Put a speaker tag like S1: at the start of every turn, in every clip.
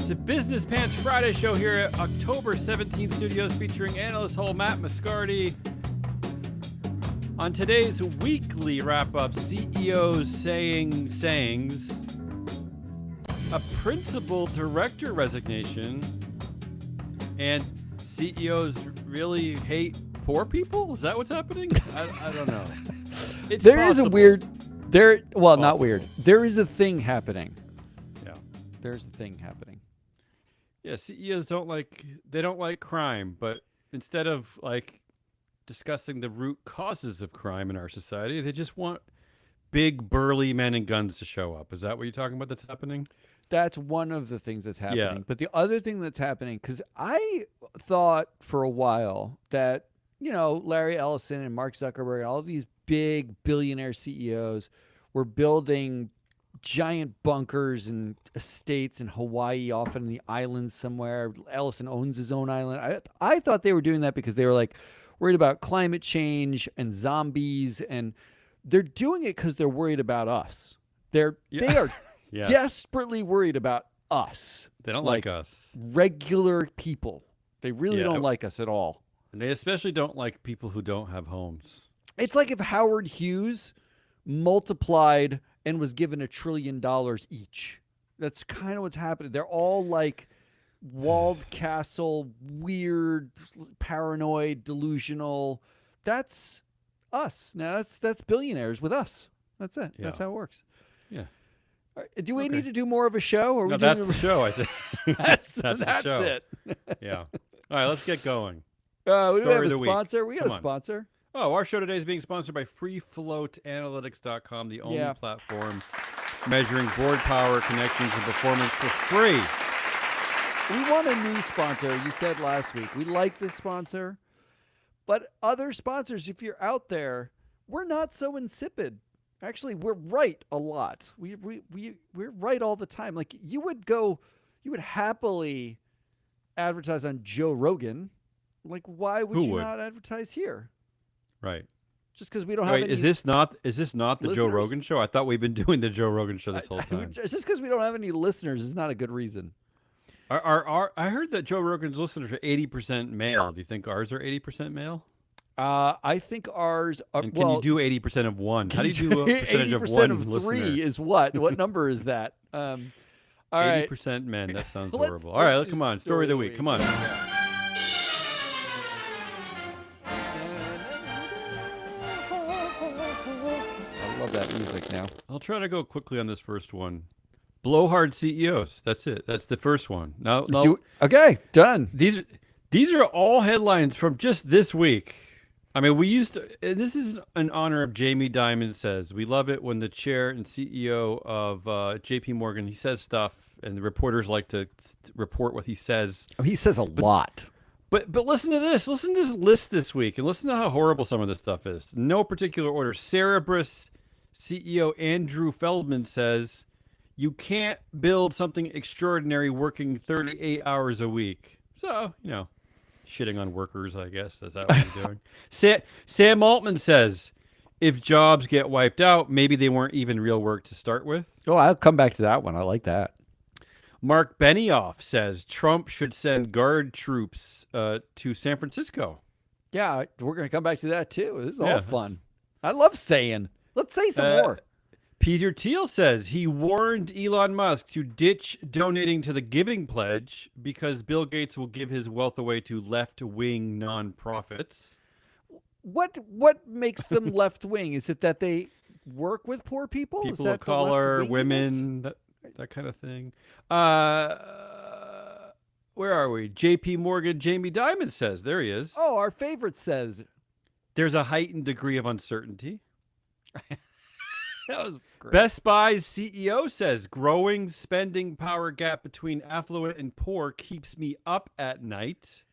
S1: It's a Business Pants Friday show here at October 17th studios featuring analyst Hull Matt Moscardi. On today's weekly wrap-up, CEOs saying sayings, a principal director resignation, and CEOs really hate poor people? Is that what's happening? I don't know. It's
S2: There
S1: possible.
S2: is a weird, there. Well, not
S1: Possible.
S2: weird. There is a thing happening.
S1: Yeah.
S2: There's a thing happening.
S1: Yeah, CEOs don't like crime, but instead of like discussing the root causes of crime in our society, they just want big burly men in guns to show up. Is that what you're talking about that's happening?
S2: That's one of the things that's happening.
S1: Yeah.
S2: But the other thing that's happening, because I thought for a while that, Larry Ellison and Mark Zuckerberg, all of these big billionaire CEOs were building giant bunkers and estates in Hawaii, often in the islands somewhere. Ellison owns his own island. I thought they were doing that because they were like worried about climate change and zombies, and they're doing it because they're worried about us. They are
S1: Yeah.
S2: desperately worried about us.
S1: They don't like us.
S2: Regular people. They really
S1: Yeah.
S2: don't like us at all.
S1: And they especially don't like people who don't have homes.
S2: It's like if Howard Hughes multiplied and was given $1 trillion each. That's kind of what's happening. They're all like walled castle, weird, paranoid, delusional. That's us. Now that's billionaires with us. That's it. That's
S1: Yeah.
S2: how it works.
S1: Yeah.
S2: All right, do we
S1: Okay.
S2: need to do more of a show? Or are
S1: No,
S2: we doing
S1: that's the show, I think.
S2: That's
S1: the show.
S2: it.
S1: Yeah. All right, let's get going.
S2: We don't
S1: Story
S2: have
S1: of
S2: a
S1: the week.
S2: sponsor. We got
S1: Come
S2: a
S1: on.
S2: sponsor.
S1: Oh, our show today is being sponsored by FreeFloatAnalytics.com, the only
S2: Yeah.
S1: platform measuring board power, connections, and performance for free.
S2: We want a new sponsor. You said last week. We like this sponsor. But other sponsors, if you're out there, we're not so insipid. Actually, we're right a lot. We're right all the time. Like you would happily advertise on Joe Rogan. Like why would
S1: Who
S2: you
S1: would?
S2: not advertise here?
S1: Right.
S2: Just because we don't have
S1: Wait,
S2: any
S1: is this not the Joe
S2: listeners?
S1: Rogan show? I thought we've been doing the Joe Rogan show this whole time.
S2: Just because we don't have any listeners is not a good reason.
S1: I heard that Joe Rogan's listeners are 80% male. Do you think ours are 80% male?
S2: I think ours are.
S1: And can you do 80% of one? How do you do a percentage of
S2: 80%
S1: one
S2: of
S1: listener?
S2: 3 is what? What number is that? All right.
S1: 80% men. That sounds
S2: Let's-
S1: horrible. All right,
S2: let's
S1: come
S2: do
S1: on. Story of the week. Come on.
S2: I love that music now.
S1: I'll try to go quickly on this first one. Blowhard CEOs. That's it. That's the first one. Now,
S2: Okay, done.
S1: these are all headlines from just this week. I mean, we used to, and this is in honor of Jamie Dimon says. We love it when the chair and CEO of JP Morgan, he says stuff and the reporters like to report what he says.
S2: He says a lot.
S1: But listen to this. Listen to this list this week and listen to how horrible some of this stuff is. No particular order. Cerebras CEO Andrew Feldman says, you can't build something extraordinary working 38 hours a week. So, shitting on workers, I guess. Is that what he's doing? Sam Altman says, if jobs get wiped out, maybe they weren't even real work to start with.
S2: Oh, I'll come back to that one. I like that.
S1: Mark Benioff says Trump should send guard troops to San Francisco.
S2: Yeah, we're going to come back to that too. This is all
S1: Yeah,
S2: fun. I love saying. Let's say some more.
S1: Peter Thiel says he warned Elon Musk to ditch donating to the Giving Pledge because Bill Gates will give his wealth away to left-wing nonprofits.
S2: What makes them left wing? Is it that they work with poor people? Is
S1: People
S2: that
S1: of
S2: the
S1: color,
S2: left-winginess?
S1: women, that kind of thing. Where are we? JP Morgan, Jamie Dimon says, there he is.
S2: Oh, our favorite says.
S1: There's a heightened degree of uncertainty.
S2: That was great.
S1: Best Buy's CEO says growing spending power gap between affluent and poor keeps me up at night.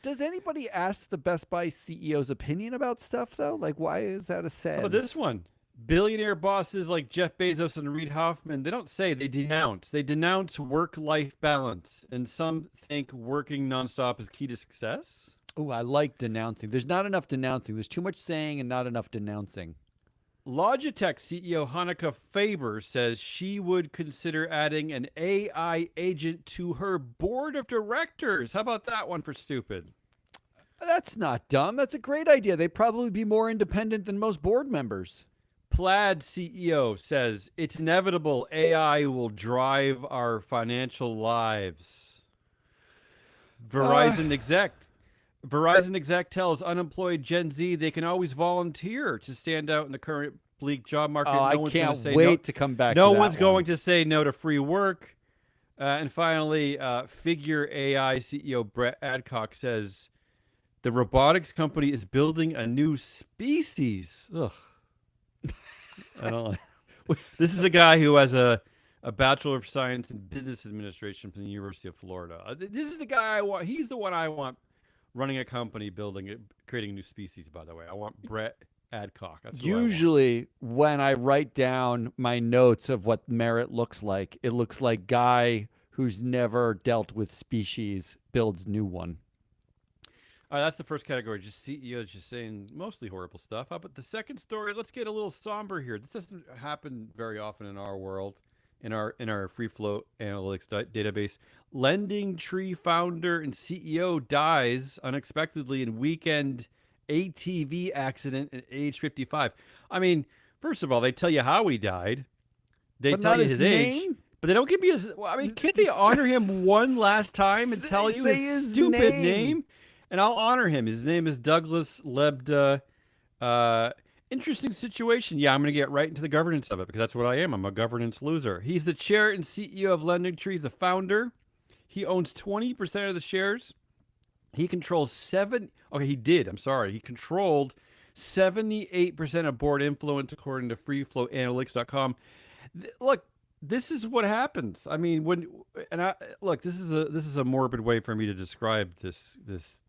S2: Does anybody ask the Best Buy CEO's opinion about stuff though? Like, why is that a
S1: How
S2: sad?
S1: about this one? Billionaire bosses like Jeff Bezos and Reid Hoffman, they don't say, they denounce. They denounce work-life balance. And some think working nonstop is key to success.
S2: Oh, I like denouncing. There's not enough denouncing. There's too much saying and not enough denouncing.
S1: Logitech CEO Hanukkah Faber says she would consider adding an AI agent to her board of directors. How about that one for stupid?
S2: That's not dumb. That's a great idea. They'd probably be more independent than most board members.
S1: Plaid CEO says it's inevitable AI will drive our financial lives. Verizon exec tells unemployed Gen Z they can always volunteer to stand out in the current bleak job market.
S2: Oh, I
S1: one's gonna
S2: can't
S1: say
S2: wait to come back.
S1: No
S2: to that
S1: one's going
S2: one.
S1: to say no to free work. And finally, Figure AI CEO Brett Adcock says the robotics company is building a new species. Ugh. I don't like. This is a guy who has a Bachelor of Science in Business Administration from the University of Florida. This is the guy I want. He's the one I want running a company, creating a new species, by the way. I want Brett Adcock. That's who I want.
S2: Usually, when I write down my notes of what merit looks like, it looks like guy who's never dealt with species builds new one.
S1: All right, that's the first category. Just CEOs just saying mostly horrible stuff. How about the second story? Let's get a little somber here. This doesn't happen very often in our world, in our free float analytics database. Lending Tree founder and CEO dies unexpectedly in weekend ATV accident at age 55. I mean, first of all, they tell you how he died. They
S2: But
S1: tell
S2: not
S1: you
S2: his
S1: his age.
S2: name?
S1: But they don't give me his. Well, I mean, can't they honor him one last time and tell you
S2: Say
S1: his
S2: his
S1: stupid
S2: name.
S1: name? And I'll honor him. His name is Douglas Lebda. Interesting situation. Yeah, I'm going to get right into the governance of it because that's what I am. I'm a governance loser. He's the chair and CEO of Lending Tree. He's a founder. He owns 20% of the shares. He controls he did. I'm sorry. He controlled 78% of board influence according to freeflowanalytics.com. Look, this is what happens. I mean, this is a morbid way for me to describe this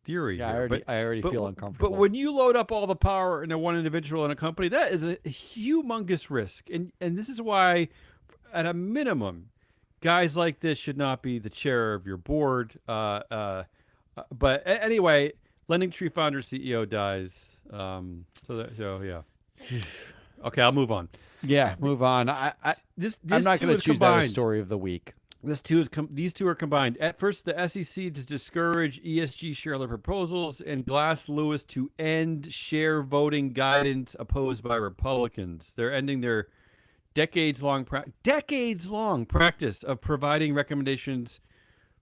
S1: theory.
S2: Yeah,
S1: here,
S2: I already feel uncomfortable.
S1: But when you load up all the power into one individual in a company, that is a humongous risk, and this is why, at a minimum, guys like this should not be the chair of your board. But anyway, Lending Tree founder CEO dies. So yeah. Okay, I'll move on.
S2: Yeah, move on. I'm not going to choose that as story of the week.
S1: These two are combined. At first, the SEC to discourage ESG shareholder proposals, and Glass Lewis to end share voting guidance opposed by Republicans. They're ending their decades-long practice of providing recommendations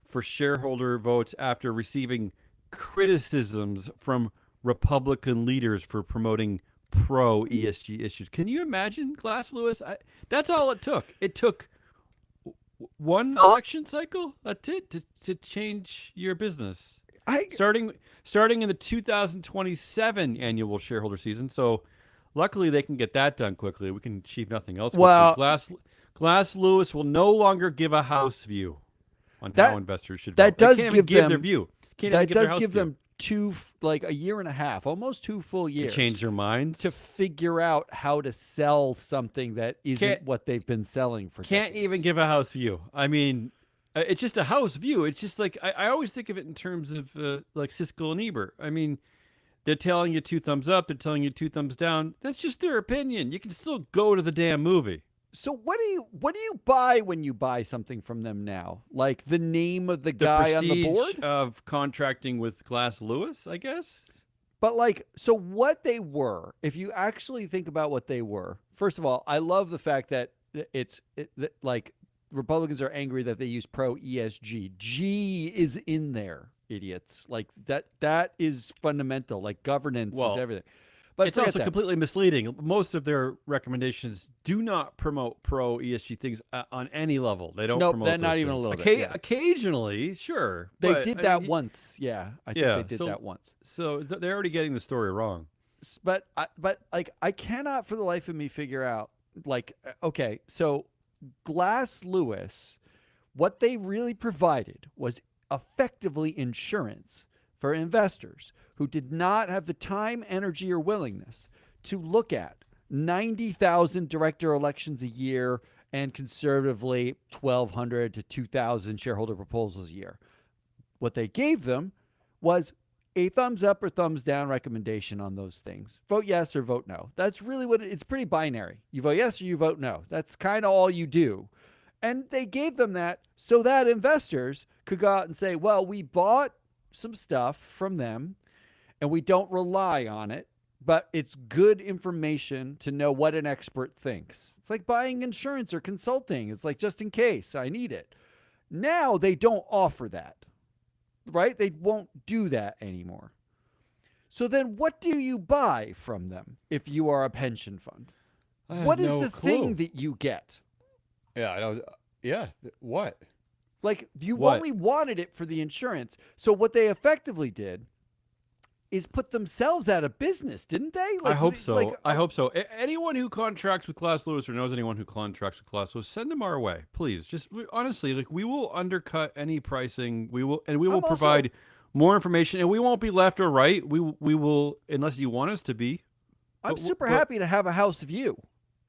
S1: for shareholder votes after receiving criticisms from Republican leaders for promoting pro ESG issues. Can you imagine, Glass Lewis? That's all it took. It took one election cycle. That's it to change your business. Starting in the 2027 annual shareholder season. So, luckily, they can get that done quickly. We can achieve nothing else.
S2: Well,
S1: Glass Lewis will no longer give a house view on how investors should
S2: vote. That
S1: vote.
S2: does
S1: They can't
S2: give
S1: even
S2: them
S1: their view.
S2: That does give them a year and a half, almost 2 full years
S1: to change their minds,
S2: to figure out how to sell something that isn't what they've been selling for.
S1: Can't
S2: decades.
S1: even give a house view. I mean, it's just a house view. It's just like I always think of it in terms of like Siskel and Ebert. I mean, they're telling you 2 thumbs up. They're telling you 2 thumbs down. That's just their opinion. You can still go to the damn movie.
S2: So what do you buy when you buy something from them now? Like the name of the guy on the board?
S1: Of contracting with Glass Lewis, I guess.
S2: But so what they were, if you actually think about what they were, first of all, I love the fact that Republicans are angry that they use pro ESG. G is in there, idiots. Like that is fundamental. Like governance is everything. But
S1: it's also completely misleading. Most of their recommendations do not promote pro ESG things on any level. They don't promote those
S2: not even
S1: things.
S2: a little bit. Yeah.
S1: Occasionally, sure.
S2: They did that once. Yeah, I think they did that once.
S1: So they're already getting the story wrong.
S2: But I cannot for the life of me figure out, okay, so Glass Lewis, what they really provided was effectively insurance for investors who did not have the time, energy, or willingness to look at 90,000 director elections a year and conservatively 1,200 to 2,000 shareholder proposals a year. What they gave them was a thumbs up or thumbs down recommendation on those things. Vote yes or vote no. That's really what it's pretty binary. You vote yes or you vote no. That's kind of all you do. And they gave them that so that investors could go out and say, well, we bought some stuff from them and we don't rely on it, but it's good information to know what an expert thinks. It's like buying insurance or consulting. It's like, just in case I need it. Now they don't offer that, right? They won't do that anymore. So then what do you buy from them if you are a pension fund? What is the thing that you get?
S1: Yeah, I don't. Yeah, what?
S2: Like, you only wanted it for the insurance. So what they effectively did is put themselves out of business, didn't they?
S1: I hope so. I hope so. Anyone who contracts with Glass Lewis or knows anyone who contracts with Glass Lewis, send them our way, please. Just honestly, like, we will undercut any pricing. We will provide more information, and we won't be left or right. We will, unless you want us to be.
S2: I'm super happy to have a house view.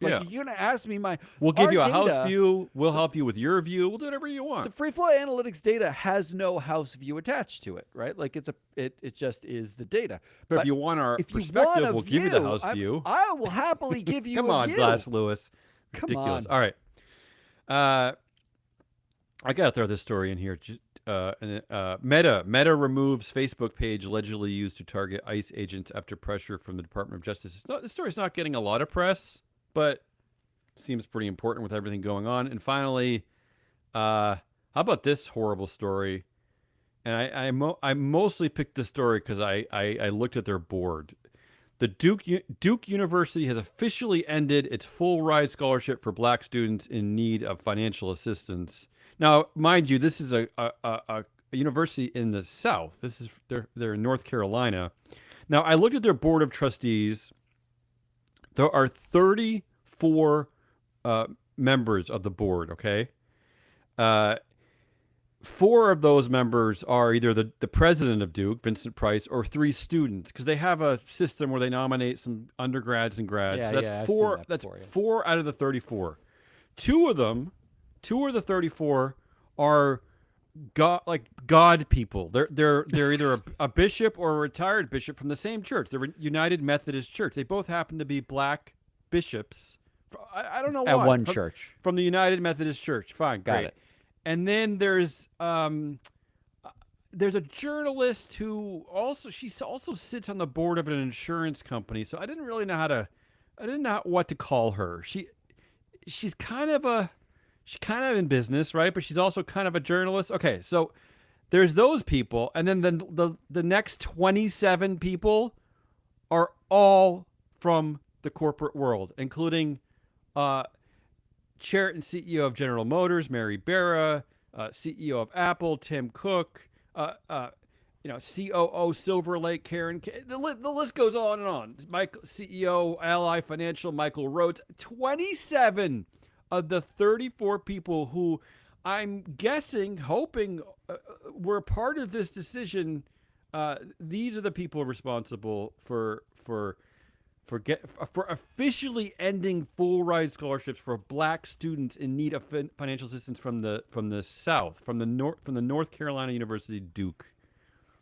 S2: Like,
S1: yeah.
S2: you're going to ask me
S1: We'll give you a house view. We'll help you with your view. We'll do whatever you want.
S2: The free flow analytics data has no house view attached to it, right? Like, it just is the data.
S1: But if you want our perspective, we'll give you the house view.
S2: I will happily give you
S1: Come
S2: a
S1: on,
S2: view.
S1: Glass Lewis. Ridiculous. All right. I got to throw this story in here. Meta removes Facebook page allegedly used to target ICE agents after pressure from the Department of Justice. This story's not getting a lot of press, but seems pretty important with everything going on. And finally, how about this horrible story? And I mostly picked this story because I looked at their board. The Duke University has officially ended its full ride scholarship for Black students in need of financial assistance. Now, mind you, this is a university in the South. They're in North Carolina. Now, I looked at their board of trustees. There are 34 members of the board, okay? 4 of those members are either the president of Duke, Vincent Price, or 3 students, because they have a system where they nominate some undergrads and grads.
S2: Yeah,
S1: so that's 4. That's 4 out of the 34. 2 of the 34 are God people. They're either a bishop or a retired bishop from the same church, the United Methodist Church. They both happen to be Black bishops. I don't know why.
S2: At one church.
S1: From the United Methodist Church. Fine,
S2: Got
S1: great.
S2: it.
S1: And then there's a journalist who also sits on the board of an insurance company. So I didn't know what to call her. She's kind of in business, right? But she's also kind of a journalist. Okay, so there's those people, and then the next 27 people are all from the corporate world, including Chair and CEO of General Motors, Mary Barra, CEO of Apple, Tim Cook, COO Silver Lake, Karen. The list goes on and on. CEO Ally Financial, Michael Rhodes. 27 of the 34 people who I'm guessing, hoping were part of this decision. These are the people responsible for officially ending full ride scholarships for Black students in need of financial assistance from the South, from the North Carolina University Duke,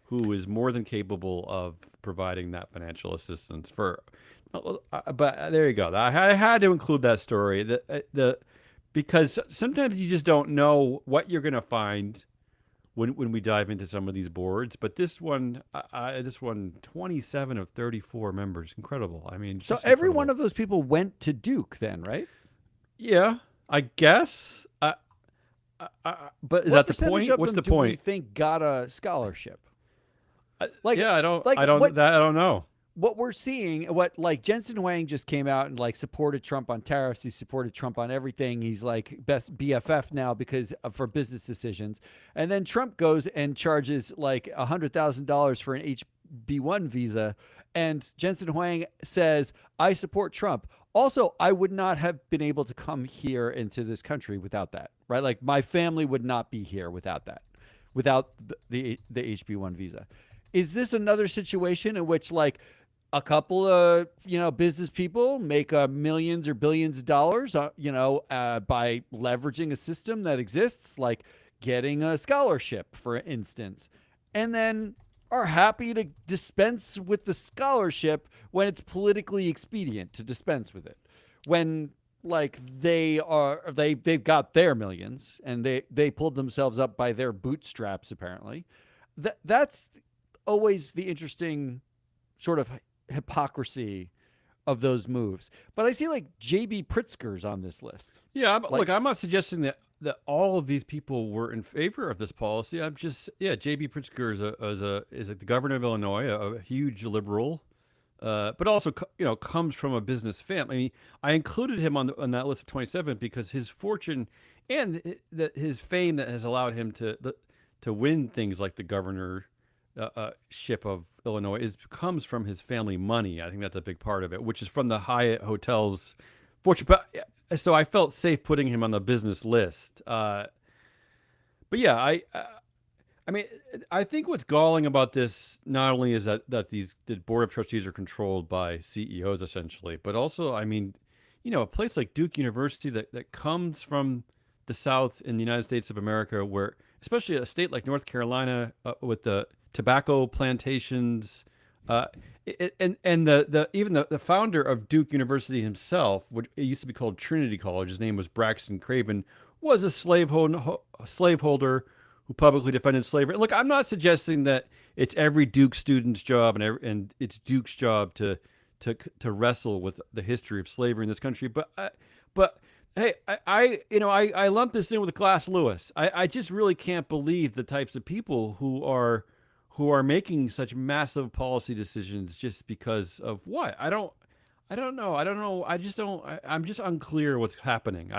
S1: who is more than capable of providing that financial assistance for. But there you go. I had to include that story. Because sometimes you just don't know what you're going to find when we dive into some of these boards. But this one, 27 of 34 members, incredible. I mean,
S2: so every one of those people went to Duke, then, right?
S1: Yeah, I guess. But is that the point? What's the point?
S2: Do you think got a scholarship?
S1: I don't know.
S2: What we're seeing, Jensen Huang just came out and supported Trump on tariffs. He supported Trump on everything. He's best BFF now because for business decisions. And then Trump goes and charges $100,000 for an HB1 visa. And Jensen Huang says, I support Trump. Also, I would not have been able to come here into this country without that, right? My family would not be here without that, without the HB1 visa. Is this another situation in which a couple of business people make millions or billions of dollars by leveraging a system that exists, like getting a scholarship, for instance, and then are happy to dispense with the scholarship when it's politically expedient to dispense with it. When like they've got their millions and they pulled themselves up by their bootstraps apparently. That's always the interesting sort of hypocrisy of those moves. But I see like JB Pritzker's on this list.
S1: Yeah,
S2: Like
S1: look, I'm not suggesting that all of these people were in favor of this policy. I'm just, yeah, J.B. Pritzker is like the governor of Illinois, a huge liberal, but also comes from a business family. I mean, I included him on that list of 27 because his fortune and his fame that has allowed him to win things like the governor ship of Illinois comes from his family money. I think that's a big part of it, which is from the Hyatt hotels fortune. But so I felt safe putting him on the business list. But yeah, I mean, I think what's galling about this not only is that the board of trustees are controlled by CEOs essentially, but also, I mean, a place like Duke University that comes from the South in the United States of America, where especially a state like North Carolina with the tobacco plantations, and the even the founder of Duke University himself, which it used to be called Trinity College, his name was Braxton Craven, was a slaveholder who publicly defended slavery. Look, I'm not suggesting that it's every Duke student's job and it's Duke's job to wrestle with the history of slavery in this country, but hey, I lump this in with Glass Lewis. I just really can't believe the types of people who are making such massive policy decisions just because of what? I don't know. I'm just unclear what's happening.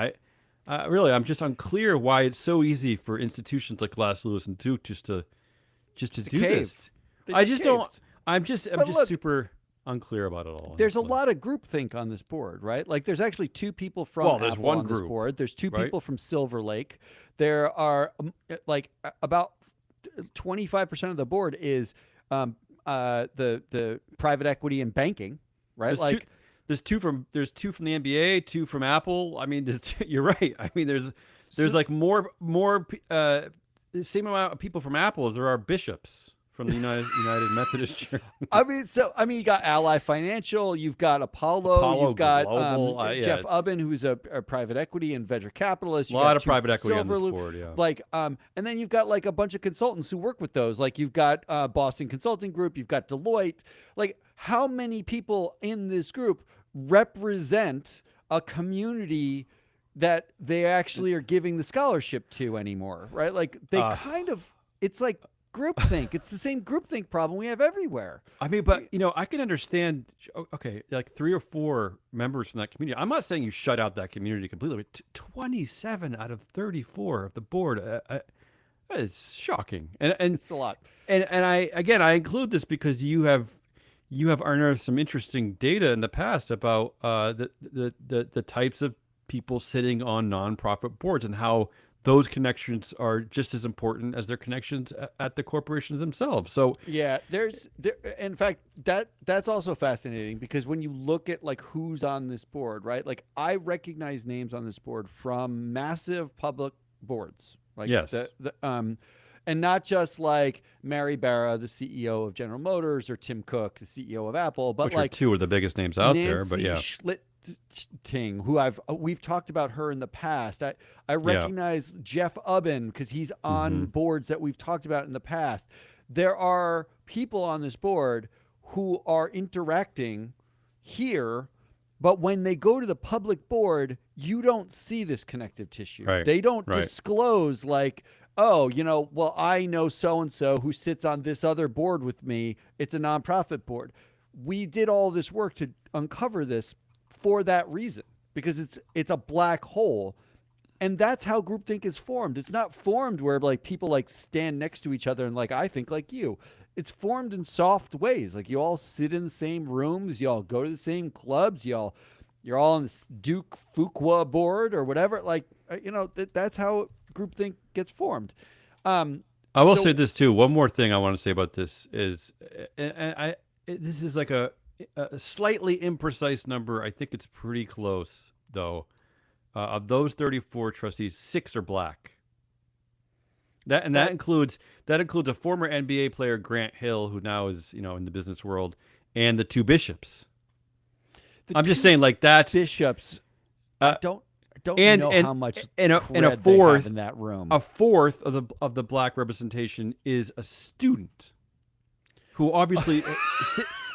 S1: I'm just unclear why it's so easy for institutions like Glass Lewis and Duke just to do
S2: cave.
S1: this.
S2: They
S1: I
S2: just
S1: just
S2: caved.
S1: don't. I'm just
S2: look,
S1: super unclear about it all.
S2: there's a
S1: honestly.
S2: lot of groupthink on this board, right? Like there's actually two people from
S1: Well, there's
S2: Apple
S1: one
S2: on this
S1: group,
S2: board. There's two
S1: right?
S2: people from Silver Lake. There are about 25% of the board is the private equity and banking, right?
S1: There's two from the NBA, two from Apple. I mean, you're right. I mean, there's like more the same amount of people from Apple as there are bishops from the United Methodist Church.
S2: you got Ally Financial, you've got Apollo, you've got
S1: Global,
S2: Jeff Ubben, who's a private equity and venture capitalist.
S1: A lot of private equity on this board, yeah.
S2: And then you've got like a bunch of consultants who work with those. Like you've got Boston Consulting Group, you've got Deloitte. Like how many people in this group represent a community that they actually are giving the scholarship to anymore, right? Like they it's like groupthink. It's the same groupthink problem we have everywhere.
S1: I mean, but I can understand. Okay, like 3 or 4 members from that community. I'm not saying you shut out that community completely, but 27 out of 34 of the board. It's shocking, and
S2: It's a lot.
S1: And I include this because you have unearthed some interesting data in the past about the types of people sitting on nonprofit boards and how those connections are just as important as their connections at the corporations themselves. So
S2: yeah, in fact, that's also fascinating because when you look at like who's on this board, right? Like I recognize names on this board from massive public boards. Like
S1: yes.
S2: And not just like Mary Barra, the CEO of General Motors, or Tim Cook, the CEO of Apple, but
S1: which
S2: like
S1: are 2 of the biggest names out
S2: Nancy
S1: there. But yeah,
S2: Schlichting, who we've talked about her in the past. I recognize Jeff Ubben because he's on boards that we've talked about in the past. There are people on this board who are interacting here, but when they go to the public board, you don't see this connective tissue.
S1: Right.
S2: They don't
S1: Right.
S2: disclose like, oh, well, I know so-and-so who sits on this other board with me. It's a nonprofit board. We did all this work to uncover this for that reason, because it's a black hole. And that's how groupthink is formed. It's not formed where like people like stand next to each other and like, I think like you. It's formed in soft ways. Like you all sit in the same rooms, you all go to the same clubs, you're all on this Duke Fuqua board or whatever. Like, that's how groupthink gets formed.
S1: I will say this too. One more thing I want to say about this is, this is like a slightly imprecise number. I think it's pretty close though. Of those 34 trustees, 6 are black. That includes a former NBA player, Grant Hill, who now is in the business world, and the two bishops. I'm just saying, like, that's
S2: bishops.
S1: Uh,
S2: I don't
S1: and
S2: know
S1: and
S2: how much
S1: and a
S2: cred they
S1: fourth
S2: have in that room.
S1: A fourth of the black representation is a student, who obviously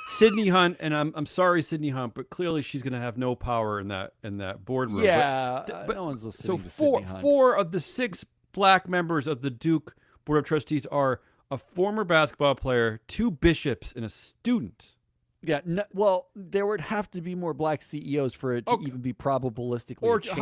S1: Sydney Hunt, and I'm sorry, Sydney Hunt, but clearly she's going to have no power in that boardroom.
S2: Yeah,
S1: but
S2: no one's listening
S1: so
S2: to Sydney Hunt.
S1: four of the 6 black members of the Duke Board of Trustees are a former basketball player, 2 bishops, and a student.
S2: Yeah, no, well, there would have to be more black CEOs for it to even be probabilistically.
S1: Or
S2: a chance.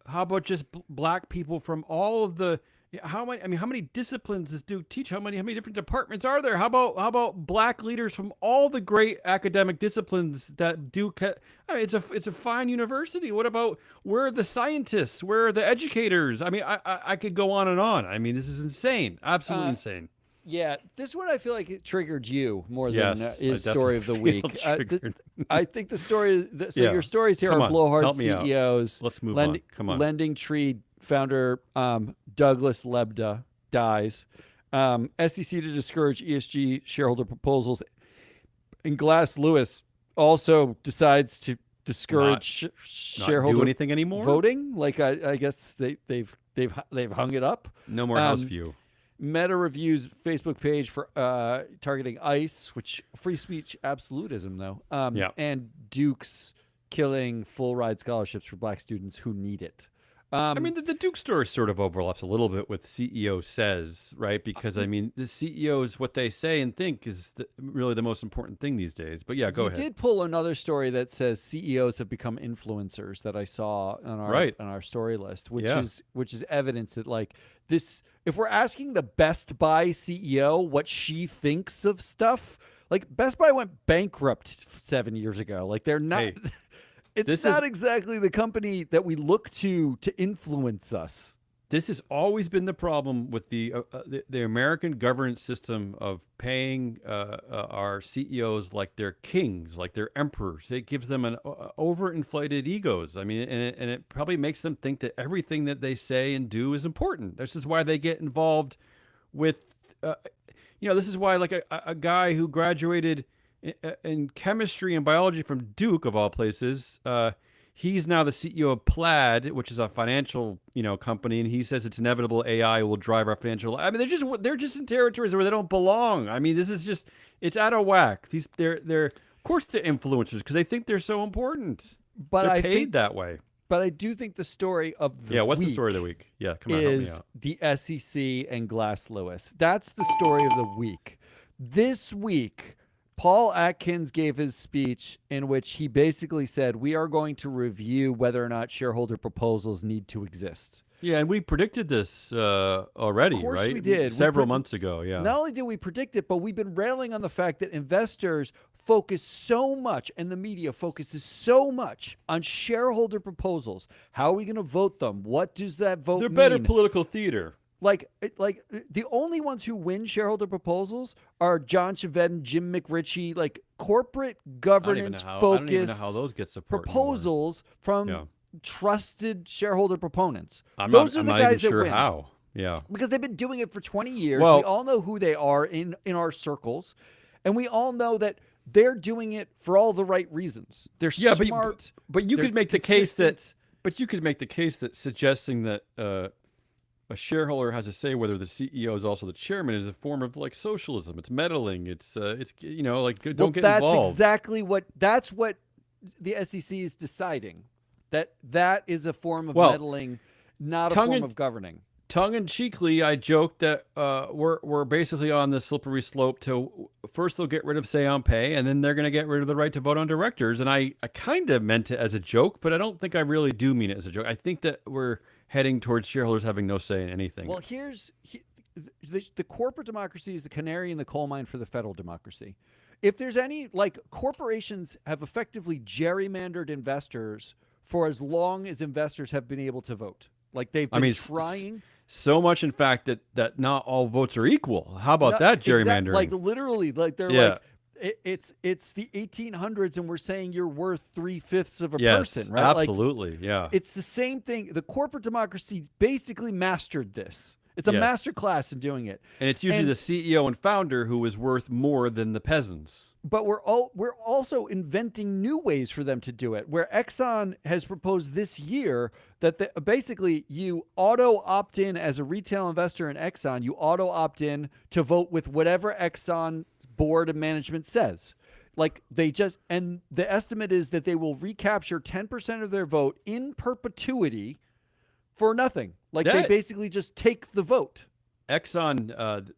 S1: how about just black people from all of the how many disciplines does Duke teach? How many different departments are there? How about black leaders from all the great academic disciplines that Duke it's a fine university. What about where are the scientists? Where are the educators? I mean, I could go on and on. I mean, this is insane. Absolutely insane.
S2: Yeah, this one I feel like it triggered you more
S1: Yes,
S2: than his story of the week.
S1: triggered.
S2: I think the story.
S1: Yeah.
S2: Your stories here
S1: Come
S2: are
S1: on,
S2: blowhard
S1: help me out.
S2: CEOs.
S1: Let's move on. Come on.
S2: Lending Tree founder Douglas Lebda dies. SEC to discourage ESG shareholder proposals. And Glass Lewis also decides to discourage
S1: not
S2: shareholder
S1: do anything anymore.
S2: voting. Like I guess they've hung it up.
S1: No more House View.
S2: Meta reviews Facebook page for targeting ICE, which free speech absolutism though.
S1: Yeah.
S2: And Duke's killing full ride scholarships for black students who need it.
S1: I mean, the Duke story sort of overlaps a little bit with CEO says, right? Because I mean, the CEOs, what they say and think is really the most important thing these days. But yeah, go ahead.
S2: You did pull another story that says CEOs have become influencers that I saw on our story list, which is evidence that like this. If we're asking the Best Buy CEO what she thinks of stuff, like Best Buy went bankrupt 7 years ago. Like they're not.
S1: Hey,
S2: it's not exactly the company that we look to influence us.
S1: This has always been the problem with the American governance system of paying our CEOs like they're kings, like they're emperors. It gives them an overinflated egos. I mean, and it probably makes them think that everything that they say and do is important. This is why they get involved with, this is why like a guy who graduated in chemistry and biology from Duke of all places. He's now the CEO of Plaid, which is a financial, company, and he says it's inevitable AI will drive our financial. I mean, they're just in territories where they don't belong. I mean, this is just it's out of whack. They're of course they're influencers because they think they're so important.
S2: But
S1: they're
S2: I
S1: paid
S2: think
S1: that way.
S2: But I do think the story of the
S1: what's
S2: week
S1: the story of the week? Yeah, come on, help me
S2: is
S1: out.
S2: the SEC and Glass Lewis. That's the story of the week. This week, Paul Atkins gave his speech in which he basically said, we are going to review whether or not shareholder proposals need to exist.
S1: Yeah, and we predicted this already,
S2: Of course
S1: right?
S2: we did.
S1: Several months ago, yeah.
S2: Not only did we predict it, but we've been railing on the fact that investors focus so much and the media focuses so much on shareholder proposals. How are we going to vote them? What does that vote
S1: They're
S2: mean?
S1: better political theater.
S2: Like the only ones who win shareholder proposals are John Chevedden, Jim McRitchie, like corporate governance
S1: I don't even know
S2: focused
S1: how those get support
S2: proposals from
S1: Yeah.
S2: trusted shareholder proponents.
S1: I'm
S2: Those
S1: not,
S2: are the
S1: I'm
S2: guys
S1: not even
S2: that
S1: sure
S2: win.
S1: how. Yeah.
S2: Because they've been doing it for 20 years.
S1: Well-
S2: We all know who they are in our circles. And we all know that they're doing it for all the right reasons. They're smart.
S1: But you
S2: they're
S1: could make the case that.
S2: consistent.
S1: But you could make the case that suggesting that a shareholder has to say whether the CEO is also the chairman is a form of like socialism. It's meddling. It's like don't get
S2: that's
S1: involved.
S2: exactly what the SEC is deciding. That is a form of
S1: Well,
S2: meddling, not a form of governing.
S1: Tongue in cheekly, I joked that we're basically on the slippery slope to first they'll get rid of say on pay, and then they're going to get rid of the right to vote on directors. And I kind of meant it as a joke, but I don't think I really do mean it as a joke. I think that we're heading towards shareholders having no say in anything.
S2: Well, the corporate democracy is the canary in the coal mine for the federal democracy. If there's any, like, corporations have effectively gerrymandered investors for as long as investors have been able to vote. Like they've been trying.
S1: So much, in fact, that not all votes are equal. How about that gerrymandering?
S2: Like literally, like they're like, it's the 1800s, and we're saying you're worth 3/5 of a person, right?
S1: Absolutely,
S2: It's the same thing. The corporate democracy basically mastered this. It's a
S1: Yes.
S2: master class in doing it.
S1: And it's usually
S2: And-
S1: the CEO and founder who is worth more than the peasants.
S2: But we're also inventing new ways for them to do it. Where Exxon has proposed this year that basically you auto opt in as a retail investor in Exxon. You auto opt in to vote with whatever Exxon board of management says. Like and the estimate is that they will recapture 10% of their vote in perpetuity for nothing. Like they
S1: That-
S2: basically just take the vote.
S1: Exxon,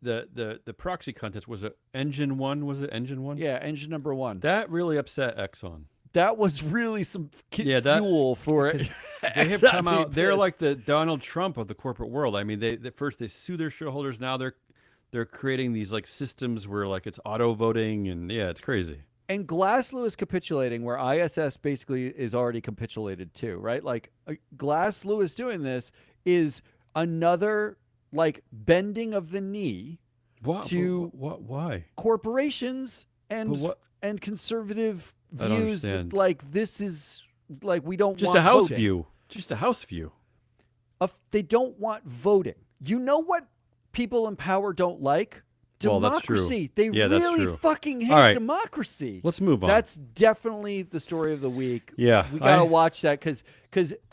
S1: the proxy contest was it Engine One? Was it Engine One?
S2: Yeah, engine number one.
S1: That really upset Exxon.
S2: That was really some
S1: Yeah, that-
S2: fuel for it.
S1: They have come out. They're like the Donald Trump of the corporate world. I mean, they first they sue their shareholders. Now they're creating these like systems where like it's auto voting, and yeah, it's crazy.
S2: And Glasslow is capitulating where ISS basically is already capitulated too, right? Like Glasslow is doing this is another like bending of the knee
S1: Why?
S2: To-
S1: Why?
S2: corporations
S1: But
S2: and
S1: what?
S2: and conservative
S1: I don't
S2: views that,
S1: understand.
S2: like this is like we don't
S1: Just
S2: want
S1: a house
S2: voting.
S1: view. Just a house view.
S2: They don't want voting. You know what people in power don't like?
S1: Well, that's true.
S2: Democracy. They
S1: Yeah, that's
S2: really
S1: true.
S2: fucking hate
S1: All right.
S2: democracy.
S1: Let's move on.
S2: That's definitely the story of the week.
S1: Yeah,
S2: we gotta
S1: I-
S2: watch that because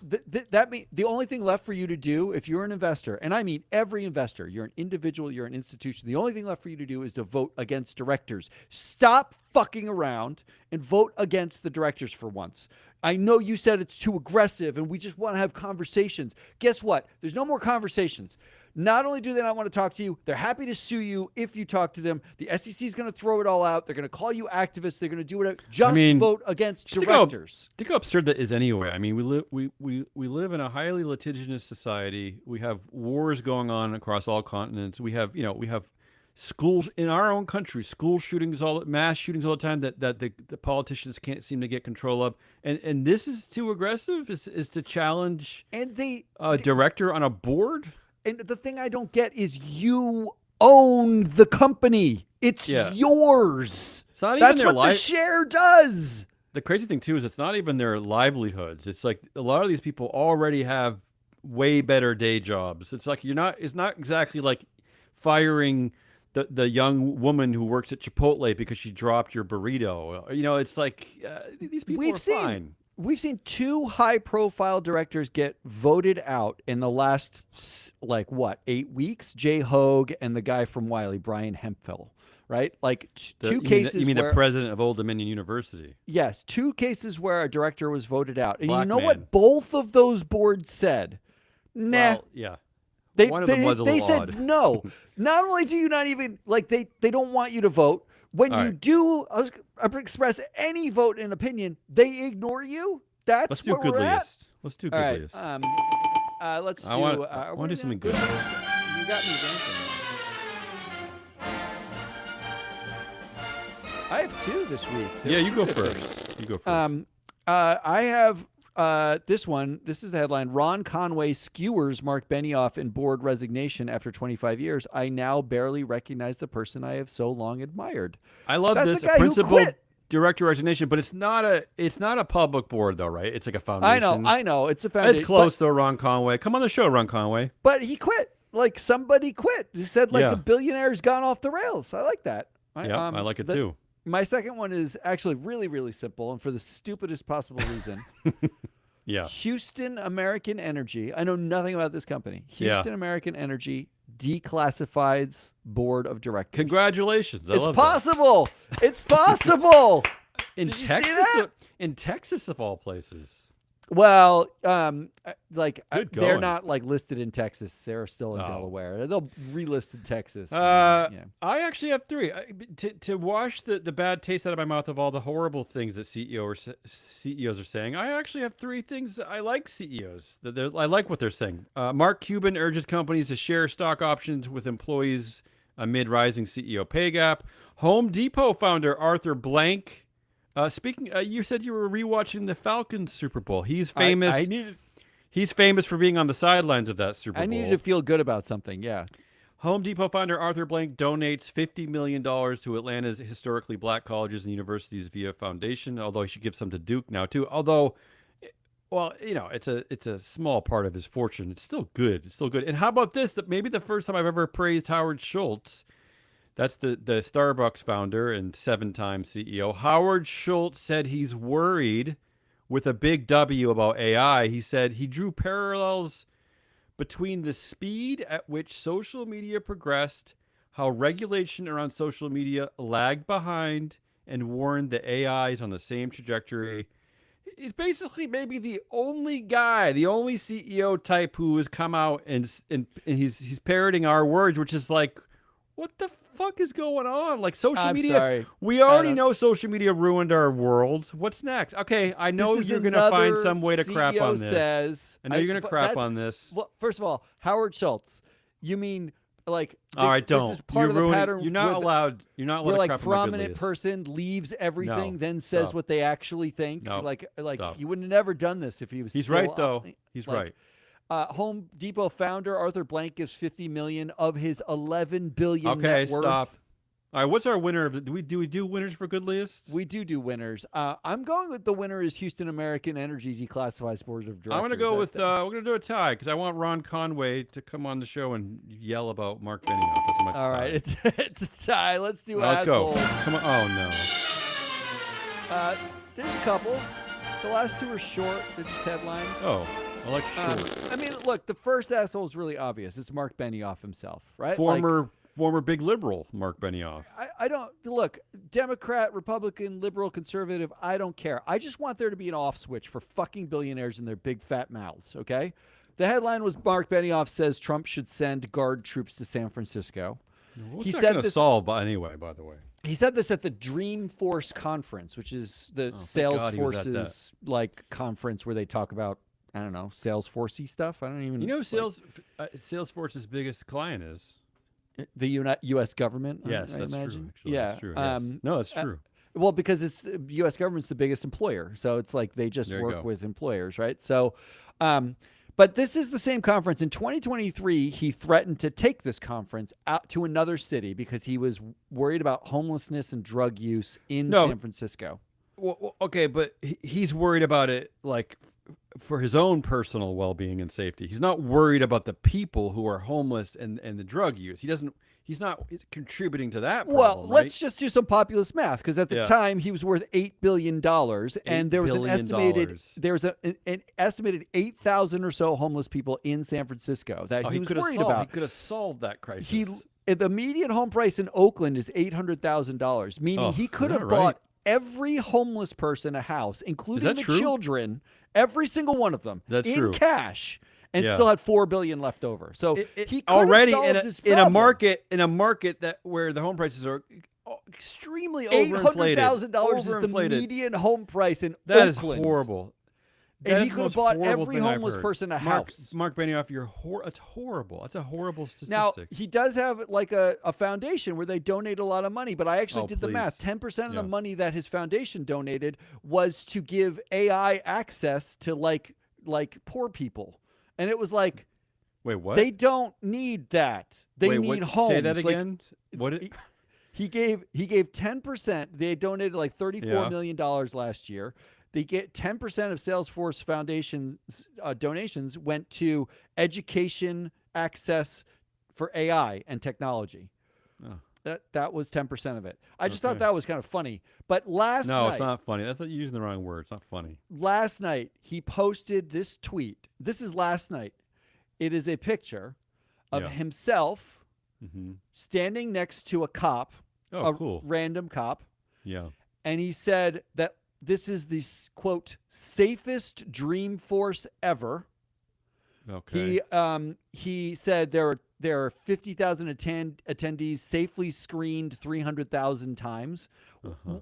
S2: that mean the only thing left for you to do if you're an investor, and I mean every investor, you're an individual, you're an institution. The only thing left for you to do is to vote against directors. Stop fucking around and vote against the directors for once. I know you said it's too aggressive and we just want to have conversations. Guess what? There's no more conversations. Not only do they not want to talk to you, they're happy to sue you if you talk to them. The SEC is going to throw it all out. They're going to call you activists. They're going to do whatever. Just
S1: mean,
S2: vote against
S1: Just think how-
S2: directors.
S1: Think how absurd that is anyway. I mean, we live in a highly litigious society. We have wars going on across all continents. We have schools in our own country, school shootings, mass shootings all the time that the politicians can't seem to get control of. And this is too aggressive. Is to challenge
S2: And
S1: a director on a board.
S2: and the thing I don't get is you own the company. It's
S1: Yeah.
S2: yours.
S1: It's not even
S2: That's
S1: their
S2: what the
S1: life.
S2: share does.
S1: The crazy thing too is it's not even their livelihoods. It's like a lot of these people already have way better day jobs. It's like it's not exactly like firing the young woman who works at Chipotle because she dropped your burrito. It's like these people are fine.
S2: We've seen two high-profile directors get voted out in the last 8 weeks. Jay Hogue and the guy from Wiley, Brian Hemphill, right? Like two cases.
S1: You mean
S2: where,
S1: the president of Old Dominion University?
S2: Yes, two cases where a director was voted out, and
S1: Black
S2: you know
S1: man.
S2: what both of those boards said? Nah.
S1: Well, yeah.
S2: They,
S1: One of them was a
S2: they
S1: little
S2: said
S1: odd.
S2: no. Not only do you not even they don't want you to vote. When
S1: All
S2: you
S1: right.
S2: do express any vote and opinion, they ignore you. That's
S1: Let's do
S2: where we're at.
S1: goodliest. Let's do
S2: All right.
S1: goodliest.
S2: Let's do.
S1: I wanna
S2: what
S1: do
S2: is
S1: something
S2: that?
S1: good.
S2: You got me dancing. I have two this week.
S1: Yeah, you
S2: Two
S1: go
S2: good things.
S1: first. You go first.
S2: I have this one. This is the headline. Ron Conway skewers Mark Benioff in board resignation after 25 years. I now barely recognize the person I have so long admired.
S1: I love
S2: that's
S1: this.
S2: the guy who
S1: Principal
S2: quit.
S1: director resignation, but it's not a public board though, right? It's like a foundation.
S2: I know. It's a foundation.
S1: It's close though, Ron Conway. Come on the show, Ron Conway.
S2: But he quit. Like somebody quit. He said like
S1: Yeah.
S2: the billionaire's gone off the rails. I like that.
S1: Yeah, I like it too.
S2: My second one is actually really, really simple and for the stupidest possible reason.
S1: Yeah.
S2: Houston American Energy. I know nothing about this company.
S1: Yeah.
S2: Houston American Energy declassifies board of directors.
S1: Congratulations. I
S2: It's
S1: love that.
S2: possible. It's possible.
S1: In
S2: Did you see
S1: Texas,
S2: that?
S1: in Texas of all places.
S2: Well,
S1: Good
S2: they're
S1: going.
S2: not like listed in Texas. They're still in
S1: Oh.
S2: Delaware. They'll relist in Texas.
S1: I
S2: yeah.
S1: actually have three. To wash the bad taste out of my mouth of all the horrible things that CEOs are saying, I actually have three things I like CEOs. I like what they're saying. Mark Cuban urges companies to share stock options with employees amid rising CEO pay gap. Home Depot founder Arthur Blank. You said you were rewatching the Falcons Super Bowl. He's famous. He's famous for being on the sidelines of that Super Bowl.
S2: I needed to feel good about something. Yeah.
S1: Home Depot founder Arthur Blank donates $50 million to Atlanta's historically black colleges and universities via foundation, although he should give some to Duke now, too. Although, Well, it's a small part of his fortune. It's still good. It's still good. And how about this? That maybe the first time I've ever praised Howard Schultz. That's the Starbucks founder and 7-time CEO. Howard Schultz said he's worried with a big W about AI. He said he drew parallels between the speed at which social media progressed, how regulation around social media lagged behind, and warned that AI is on the same trajectory. He's basically maybe the only guy, the only CEO type who has come out and he's parroting our words, which is like, what the fuck is going on? Like social media,
S2: sorry.
S1: we already know social media ruined our world. What's next? Okay, I know you're gonna find some way to crap
S2: CEO
S1: on this. I know you're gonna crap on this.
S2: Well, first of all, Howard Schultz. You mean like?
S1: All right,
S2: this
S1: don't.
S2: is part of the pattern.
S1: You're not allowed. You're not allowed
S2: where
S1: to
S2: like
S1: crap on my good
S2: prominent
S1: list.
S2: person leaves everything,
S1: No,
S2: then says
S1: stop.
S2: what they actually think.
S1: No,
S2: like
S1: stop.
S2: you would have never done this if he was.
S1: He's
S2: still
S1: right though. He's
S2: like,
S1: right.
S2: Home Depot founder Arthur Blank gives $50 million of his $11 billion
S1: Okay,
S2: net worth.
S1: stop. All right, what's our winner of the? Do we do winners for good lists?
S2: We do winners. I'm going with the winner is Houston American Energy Declassified Board of Directors.
S1: I'm gonna go with we're gonna do a tie because I want Ron Conway to come on the show and yell about Mark Benioff. That's my
S2: All
S1: tie.
S2: right, it's a tie. Let's do
S1: Let's go.
S2: asshole.
S1: Come on. Oh no.
S2: There's a couple. The last two are short. They're just headlines.
S1: Oh, I like short.
S2: I mean, look, the first asshole is really obvious. It's Mark Benioff himself, right?
S1: Former big liberal Mark Benioff.
S2: I don't look Democrat, Republican, liberal, conservative. I don't care. I just want there to be an off switch for fucking billionaires and their big fat mouths. Okay. The headline was Mark Benioff says Trump should send guard troops to San Francisco.
S1: What's
S2: He
S1: that
S2: said
S1: gonna
S2: this-
S1: solve anyway, by the way?
S2: He said this at the Dreamforce conference, which is the
S1: thank God he was at that.
S2: Salesforce's like conference where they talk about I don't know Salesforcey stuff. I don't even
S1: Salesforce's biggest client is.
S2: the U.S. government.
S1: Yes,
S2: I
S1: that's
S2: imagine.
S1: true. Actually.
S2: Yeah.
S1: That's true. Yes. No, that's true.
S2: Well, because it's the U.S. government's the biggest employer, so it's like they just
S1: There you
S2: work
S1: go.
S2: with employers, right? So, but this is the same conference. In 2023, he threatened to take this conference out to another city because he was worried about homelessness and drug use in
S1: No.
S2: San Francisco.
S1: Well, okay, but he's worried about it like for his own personal well-being and safety. He's not worried about the people who are homeless and the drug use. He's not contributing to that problem,
S2: Well,
S1: right?
S2: let's just do some populist math because at the
S1: Yeah.
S2: time he was worth $8 billion, and there was an
S1: billion.
S2: estimated 8,000 or so homeless people in San Francisco that he was
S1: could have
S2: worried
S1: solved.
S2: about.
S1: He could have solved that crisis.
S2: The median home price in Oakland is $800,000, meaning
S1: Oh,
S2: he could
S1: is
S2: have
S1: that right?
S2: bought every homeless person a house, including
S1: that
S2: the
S1: true?
S2: children, every single one of them,
S1: That's
S2: in
S1: true.
S2: cash, and
S1: Yeah.
S2: still had $4 billion left over. So he could
S1: already
S2: have solved his
S1: in a
S2: problem.
S1: market that where the home prices are extremely
S2: $800,000
S1: overinflated.
S2: is the
S1: Overinflated.
S2: median home price in
S1: That is
S2: Oakland.
S1: horrible.
S2: And
S1: That
S2: he
S1: is the
S2: could have
S1: most
S2: bought
S1: horrible
S2: every
S1: thing I've
S2: homeless
S1: heard.
S2: person a house.
S1: Mark Benioff, that's horrible. That's a horrible statistic.
S2: Now, he does have like a foundation where they donate a lot of money, but I actually
S1: Oh,
S2: did the math.
S1: please.
S2: 10% of the
S1: Yeah.
S2: money that his foundation donated was to give AI access to like poor people. And it was like,
S1: Wait, what?
S2: they don't need that. They
S1: Wait,
S2: need
S1: what?
S2: homes.
S1: Say that
S2: Like,
S1: again. What?
S2: he gave 10%. They donated like $34
S1: Yeah.
S2: million last year. They get 10% of Salesforce Foundation's donations went to education access for AI and technology.
S1: Oh.
S2: That was 10% of it. I just thought
S1: Okay.
S2: that was kind of funny. But last
S1: No,
S2: night,
S1: it's not funny. That's not you're using the wrong word. It's not funny.
S2: last night he posted this tweet. This is last night. It is a picture of
S1: Yeah.
S2: himself
S1: Mm-hmm.
S2: standing next to a cop,
S1: Oh,
S2: a
S1: cool.
S2: random cop,
S1: Yeah.
S2: and he said that this is the quote safest Dreamforce ever.
S1: Okay.
S2: He said there are 50,000 attendees safely screened 300,000 times.
S1: Uh-huh.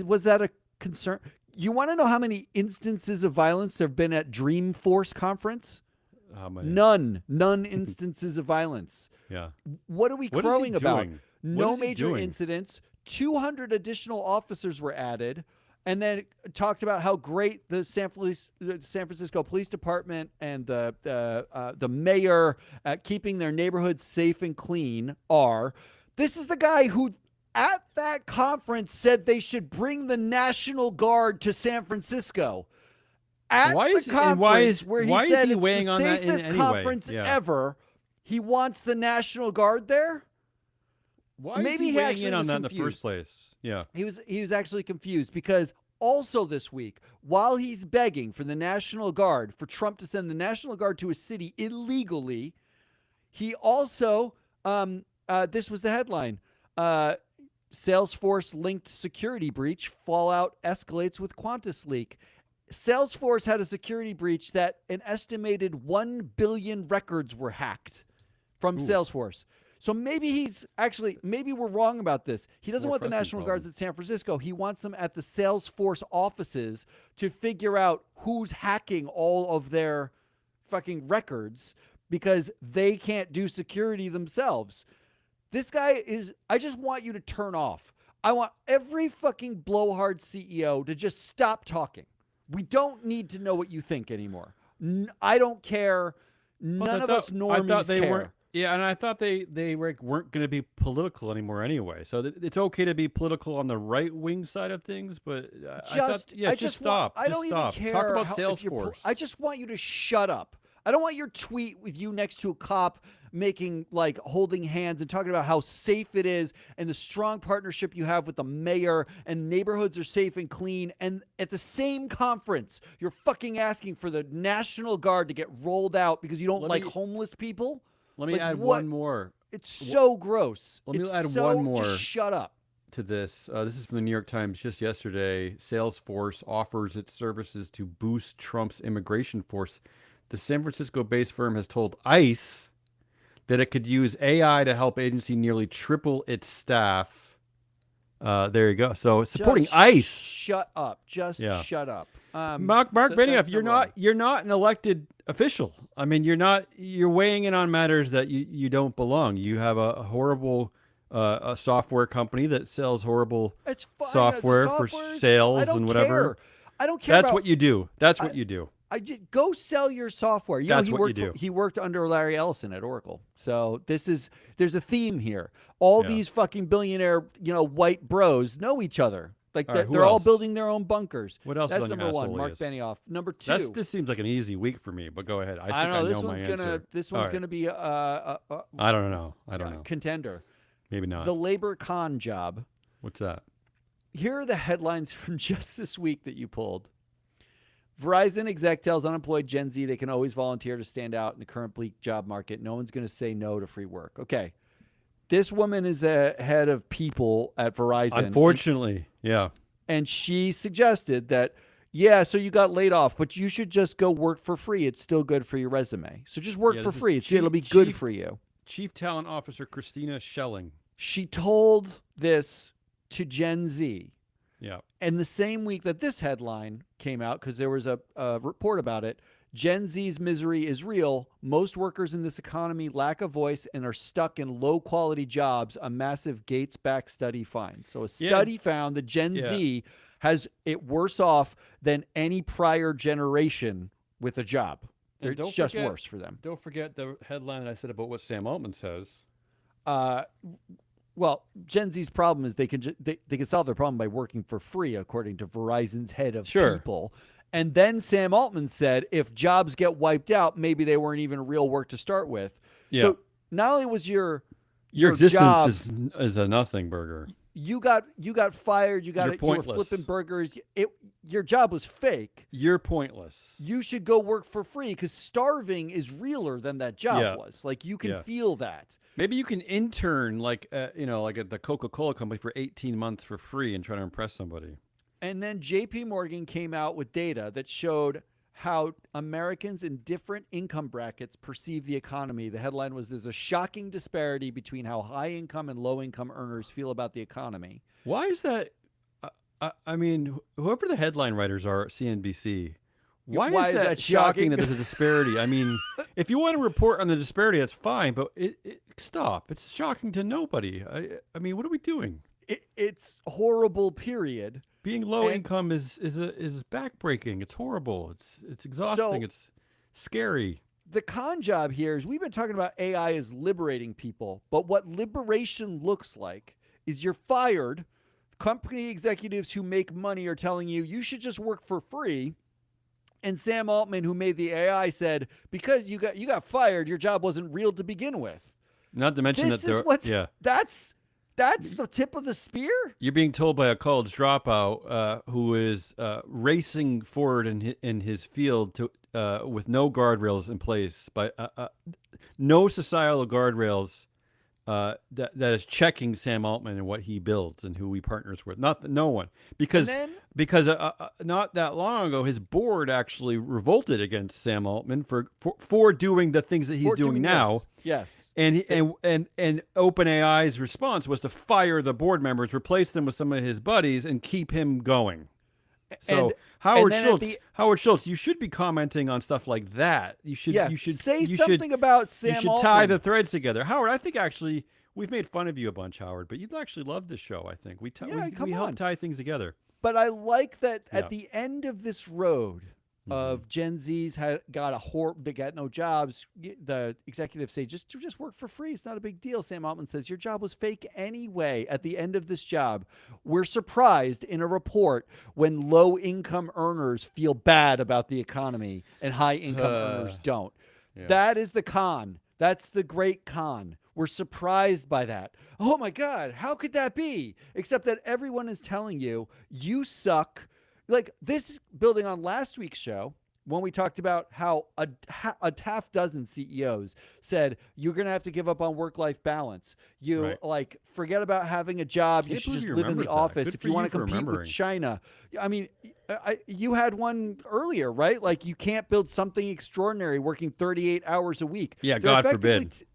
S2: Was that a concern? You want to know how many instances of violence there have been at Dreamforce conference?
S1: How many?
S2: None instances of violence.
S1: Yeah.
S2: What are we
S1: What is he
S2: crowing about?
S1: doing?
S2: No
S1: What is he
S2: major
S1: doing?
S2: incidents. 200 additional officers were added, and then talked about how great the San Francisco Police Department and the mayor at keeping their neighborhoods safe and clean are. This is the guy who, at that conference, said they should bring the National Guard to San Francisco. at
S1: Why
S2: the
S1: is- and
S2: conference
S1: why is-
S2: where he
S1: why is
S2: said
S1: he
S2: it's
S1: weighing
S2: the
S1: on that in
S2: safest
S1: any way?
S2: conference
S1: Yeah.
S2: ever, he wants the National Guard there.
S1: Why
S2: Maybe
S1: is
S2: he
S1: he weighing
S2: actually
S1: in on
S2: was
S1: that in the
S2: confused.
S1: first place? Yeah.
S2: He was actually confused because also this week, while he's begging for the National Guard, for Trump to send the National Guard to a city illegally, he also this was the headline. Salesforce linked security breach, fallout escalates with Qantas leak. Salesforce had a security breach that an estimated 1 billion records were hacked from Salesforce. So maybe maybe we're wrong about this. He doesn't
S1: More
S2: want the
S1: pressing
S2: National Guards
S1: problem.
S2: at San Francisco. He wants them at the Salesforce offices to figure out who's hacking all of their fucking records because they can't do security themselves. This guy I just want you to turn off. I want every fucking blowhard CEO to just stop talking. We don't need to know what you think anymore. I don't care. None of us normies care.
S1: weren't. Yeah, and I thought they weren't going to be political anymore anyway. So it's okay to be political on the right wing side of things, but just stop.
S2: I don't
S1: Just stop.
S2: even care.
S1: Talk about
S2: if you're
S1: Salesforce.
S2: I just want you to shut up. I don't want your tweet with you next to a cop making holding hands and talking about how safe it is and the strong partnership you have with the mayor and neighborhoods are safe and clean. And at the same conference, you're fucking asking for the National Guard to get rolled out because you don't like homeless people.
S1: Let me add
S2: what?
S1: one more
S2: It's so gross.
S1: Let me
S2: It's
S1: add
S2: so,
S1: one more.
S2: Just shut up.
S1: to this. This is from the New York Times just yesterday. Salesforce offers its services to boost Trump's immigration force. The San Francisco-based firm has told ICE that it could use AI to help agency nearly triple its staff. There you go. So supporting
S2: Just
S1: ICE.
S2: Shut up. Just shut up.
S1: Mark Benioff, you're not an elected official. I mean, you're weighing in on matters that you don't belong. You have a horrible a software company that sells horrible
S2: It's fine.
S1: software for sales and whatever.
S2: I don't care.
S1: That's what you do. That's what you do.
S2: Go sell your software.
S1: That's what you do.
S2: He worked under Larry Ellison at Oracle. So there's a theme here. All these fucking billionaire, white bros know each other. They're all building their own bunkers.
S1: What else
S2: That's
S1: is on your
S2: number one,
S1: asshole
S2: Mark
S1: list?
S2: Benioff. Number two.
S1: This seems like an easy week for me, but go ahead. I think
S2: I don't know.
S1: know my answer.
S2: This one's
S1: All right.
S2: gonna be
S1: I don't know. I don't know.
S2: contender.
S1: Maybe not.
S2: The labor con job.
S1: What's that?
S2: Here are the headlines from just this week that you pulled. Verizon exec tells unemployed Gen Z they can always volunteer to stand out in the current bleak job market. No one's going to say no to free work. Okay. This woman is the head of people at Verizon.
S1: Unfortunately, yeah.
S2: And she suggested that, so you got laid off, but you should just go work for free. It's still good for your resume. So just work for free. It'll be good for you.
S1: Chief Talent Officer Christina Schelling.
S2: She told this to Gen Z.
S1: Yeah.
S2: And the same week that this headline came out, because there was a report about it, Gen Z's misery is real. Most workers in this economy lack a voice and are stuck in low-quality jobs, a massive Gates-backed study finds. So a study found that Gen Z has it worse off than any prior generation with a job.
S1: And
S2: It's just worse for them.
S1: Don't forget the headline that I said about what Sam Altman says.
S2: Well, Gen Z's problem is they can solve their problem by working for free, according to Verizon's head of people. And then Sam Altman said, if jobs get wiped out, maybe they weren't even real work to start with.
S1: Yeah.
S2: So not only was your
S1: existence
S2: job,
S1: is a nothing burger.
S2: You got fired. You were flipping burgers. Your job was fake.
S1: You're pointless.
S2: You should go work for free because starving is realer than that job was. Like you can feel that.
S1: Maybe you can intern like at the Coca-Cola company for 18 months for free and try to impress somebody.
S2: And then JP Morgan came out with data that showed how Americans in different income brackets perceive the economy. The headline was, there's a shocking disparity between how high income and low income earners feel about the economy.
S1: Why is that? I mean, whoever the headline writers are at CNBC, why is that shocking that there's a disparity? I mean, if you want to report on the disparity, that's fine, but stop. It's shocking to nobody. I mean, what are we doing?
S2: It's horrible, period.
S1: Being low income is backbreaking. It's horrible. It's exhausting. It's scary.
S2: The con job here is we've been talking about AI as liberating people, but what liberation looks like is you're fired. Company executives who make money are telling you should just work for free. And Sam Altman, who made the AI, said, because you got fired, your job wasn't real to begin with.
S1: Not to mention
S2: This
S1: that
S2: is what's
S1: yeah,
S2: that's the tip of the spear.
S1: you're being told by a college dropout who is racing forward in his field to with no guardrails in place, by no societal guardrails that is checking Sam Altman and what he builds and who he partners with. No one, because
S2: then-
S1: not that long ago, his board actually revolted against Sam Altman for doing the things that he's
S2: For
S1: doing now.
S2: this. Yes.
S1: And OpenAI's response was to fire the board members, replace them with some of his buddies, and keep him going. So
S2: And-
S1: Howard
S2: and then at
S1: Schultz, you should be commenting on stuff like that. You should
S2: say
S1: you
S2: something about Sam
S1: You should
S2: Altman.
S1: tie the threads together. Howard, I think actually we've made fun of you a bunch, Howard, but you'd actually love this show. I think we
S2: come
S1: help
S2: on.
S1: tie things together.
S2: But I like that
S1: Yeah.
S2: at the end of this road of Gen Z's they got no jobs. The executives say just work for free. It's not a big deal. Sam Altman says your job was fake anyway. At the end of this job, we're surprised in a report when low income earners feel bad about the economy and high income earners don't.
S1: Yeah.
S2: That is the con. That's the great con. We're surprised by that. Oh my God, how could that be? Except that everyone is telling you, you suck. Like this, building on last week's show, when we talked about how a half dozen CEOs said, you're going to have to give up on work-life balance. You
S1: Right.
S2: like forget about having a job. You
S1: Can't
S2: should
S1: believe
S2: just
S1: you
S2: live in the
S1: remembered that.
S2: office
S1: Good
S2: if
S1: for
S2: you want
S1: you
S2: to
S1: for
S2: compete with
S1: remembering.
S2: China. I mean, you had one earlier, right? Like you can't build something extraordinary working 38 hours a week.
S1: Yeah,
S2: They're
S1: God
S2: effectively
S1: forbid.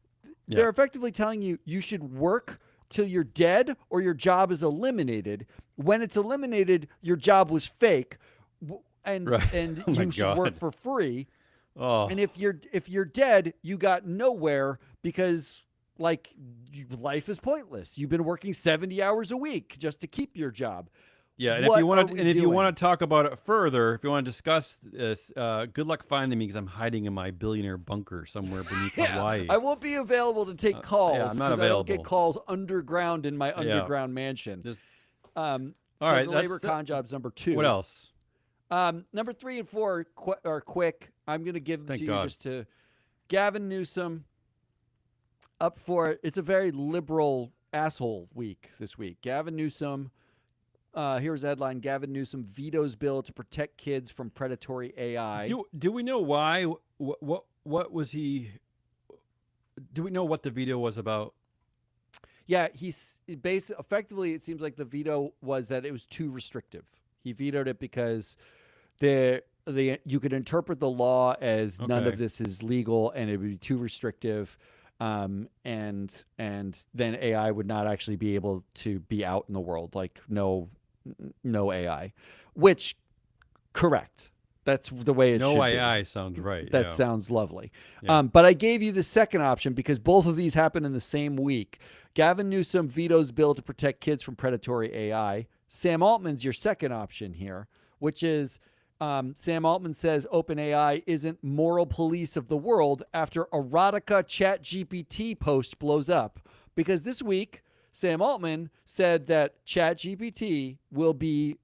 S2: They're effectively telling you should work till you're dead or your job is eliminated. When it's eliminated, your job was fake, and
S1: Right.
S2: and
S1: Oh my
S2: you should work
S1: God.
S2: for free.
S1: Oh,
S2: And if you're dead, you got nowhere because like life is pointless. You've been working 70 hours a week just to keep your job.
S1: yeah. And
S2: What
S1: if you want
S2: are
S1: to,
S2: we
S1: and if you
S2: doing?
S1: want to talk about it further, if you want to discuss this, good luck finding me because I'm hiding in my billionaire bunker somewhere beneath Hawaii.
S2: I won't be available to take calls.
S1: I'm not
S2: 'cause I don't get
S1: available.
S2: calls underground in my underground mansion.
S1: Just-
S2: All
S1: all right,
S2: the
S1: that's
S2: labor con jobs number 2.
S1: what else?
S2: Number 3 and 4 are quick. I'm going to give them
S1: Thank
S2: to
S1: God.
S2: you just to Gavin Newsom up for it. It's a very liberal asshole week this week. Gavin Newsom, here's the headline. Gavin Newsom vetoes bill to protect kids from predatory AI.
S1: Do we know why? What was he? Do we know what the veto was about?
S2: Yeah, effectively it seems like the veto was that it was too restrictive. He vetoed it because you could interpret the law as none
S1: Okay.
S2: of this is legal and it would be too restrictive, and then AI would not actually be able to be out in the world, like no AI, which correct. That's the way it should
S1: No
S2: be.
S1: AI sounds right.
S2: That
S1: yeah.
S2: sounds lovely.
S1: Yeah.
S2: But I gave you the second option because both of these happen in the same week. Gavin Newsom vetoes bill to protect kids from predatory AI. Sam Altman's your second option here, which is Sam Altman says OpenAI isn't moral police of the world after erotica ChatGPT post blows up. Because this week, Sam Altman said that ChatGPT will be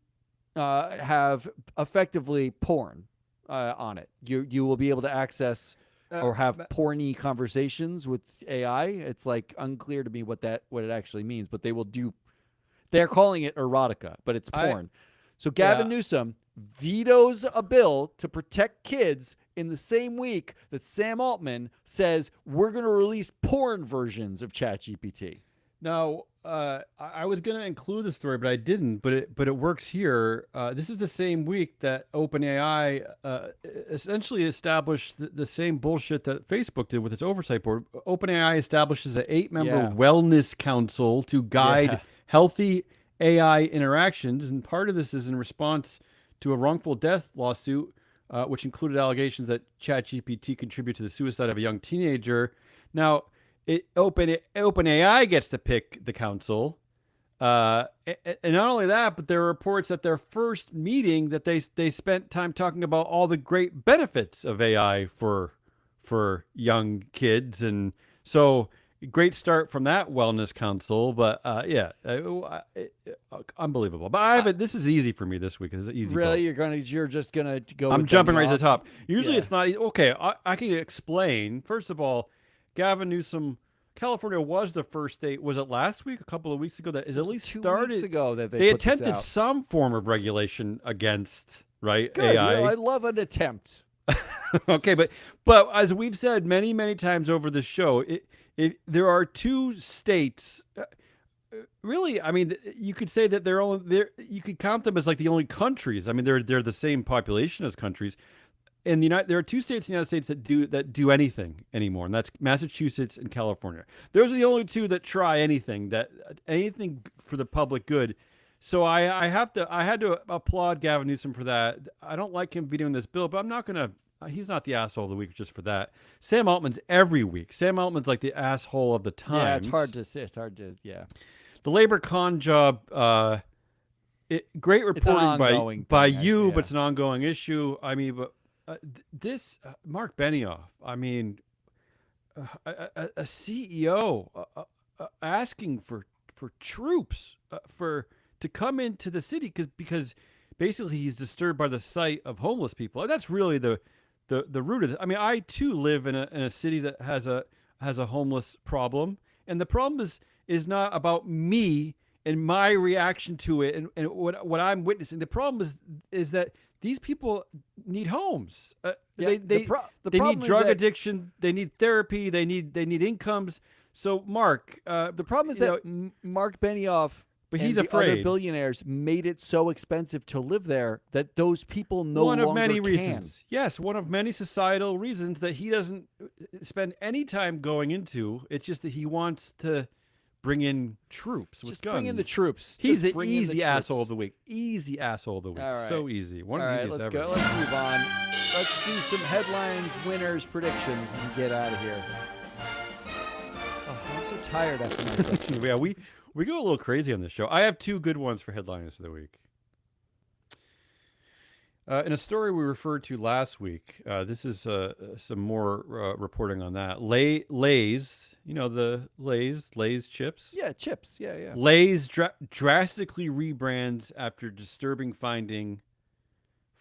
S2: have effectively porn on it. You will be able to access or have porny conversations with AI. It's like unclear to me what it actually means, but they will do. They're calling it erotica, but it's porn. So Gavin Newsom vetoes a bill to protect kids in the same week that Sam Altman says we're going to release porn versions of ChatGPT.
S1: Now, I was going to include the story, but I didn't. But it works here. This is the same week that OpenAI essentially established the same bullshit that Facebook did with its oversight board. OpenAI establishes an 8-member wellness council to guide healthy AI interactions, and part of this is in response to a wrongful death lawsuit, which included allegations that ChatGPT contributed to the suicide of a young teenager. Now, OpenAI gets to pick the council, and not only that, but there are reports at their first meeting that they spent time talking about all the great benefits of AI for young kids, and so great start from that wellness council, but unbelievable. But I have it. This is easy for me this week. It's an easy vote.
S2: Really, you're just gonna go.
S1: I'm
S2: with
S1: jumping right to the
S2: Benioff?
S1: top. Usually
S2: Yeah.
S1: it's not okay. I can explain. First of all, Gavin Newsom, California was the first state. Was it last week? A couple of weeks ago that is at least
S2: 2
S1: started.
S2: weeks ago that
S1: They
S2: put this
S1: attempted
S2: out.
S1: some form of regulation against
S2: Good.
S1: AI.
S2: I love an attempt.
S1: Okay, but as we've said many times over the show, there are two states. Really, I mean, you could say that you could count them as like the only countries. I mean, they're the same population as countries. In there are two states in the United States that do anything anymore, and that's Massachusetts and California. Those are the only two that try anything for the public good. So I had to applaud Gavin Newsom for that. I don't like him vetoing this bill, but I'm not gonna. He's not the asshole of the week just for that. Sam Altman's every week. Sam Altman's like the asshole of the Times.
S2: Yeah, it's hard to say. It's hard to. Yeah.
S1: The labor con job. Great reporting
S2: ongoing
S1: by
S2: thing,
S1: you,
S2: yeah.
S1: but it's an ongoing issue. I mean, but this Mark Benioff. I mean, a CEO asking for troops to come into the city because basically he's disturbed by the sight of homeless people. That's really the root of it. I mean, I too live in a city that has a homeless problem, and the problem is not about me and my reaction to it and what I'm witnessing. The problem is that these people need homes. They
S2: problem
S1: need
S2: is
S1: drug
S2: that-
S1: addiction. They need therapy. They need incomes. So Mark,
S2: The problem is that Mark Benioff,
S1: but
S2: and
S1: he's
S2: the other
S1: afraid.
S2: billionaires made it so expensive to live there that those people no
S1: one
S2: longer
S1: of many
S2: can.
S1: reasons. Yes, one of many societal reasons that he doesn't spend any time going into. It's just that he wants to bring in troops with
S2: Just
S1: guns.
S2: bring in the troops.
S1: He's
S2: Just
S1: the
S2: bring in the
S1: easy asshole
S2: troops.
S1: of the week. Easy asshole of the week.
S2: All right.
S1: So easy. One
S2: All
S1: of the
S2: right,
S1: easiest
S2: let's
S1: ever.
S2: go. Let's move on. Let's do some headlines, winners, predictions, and get out of here. Oh, I'm so tired after my section.
S1: Yeah, we go a little crazy on this show. I have two good ones for headlines of the week. In a story we referred to last week, this is some more reporting on that. Lay's, you know the Lay's chips.
S2: Yeah, chips. Yeah, yeah.
S1: Lay's drastically rebrands after disturbing finding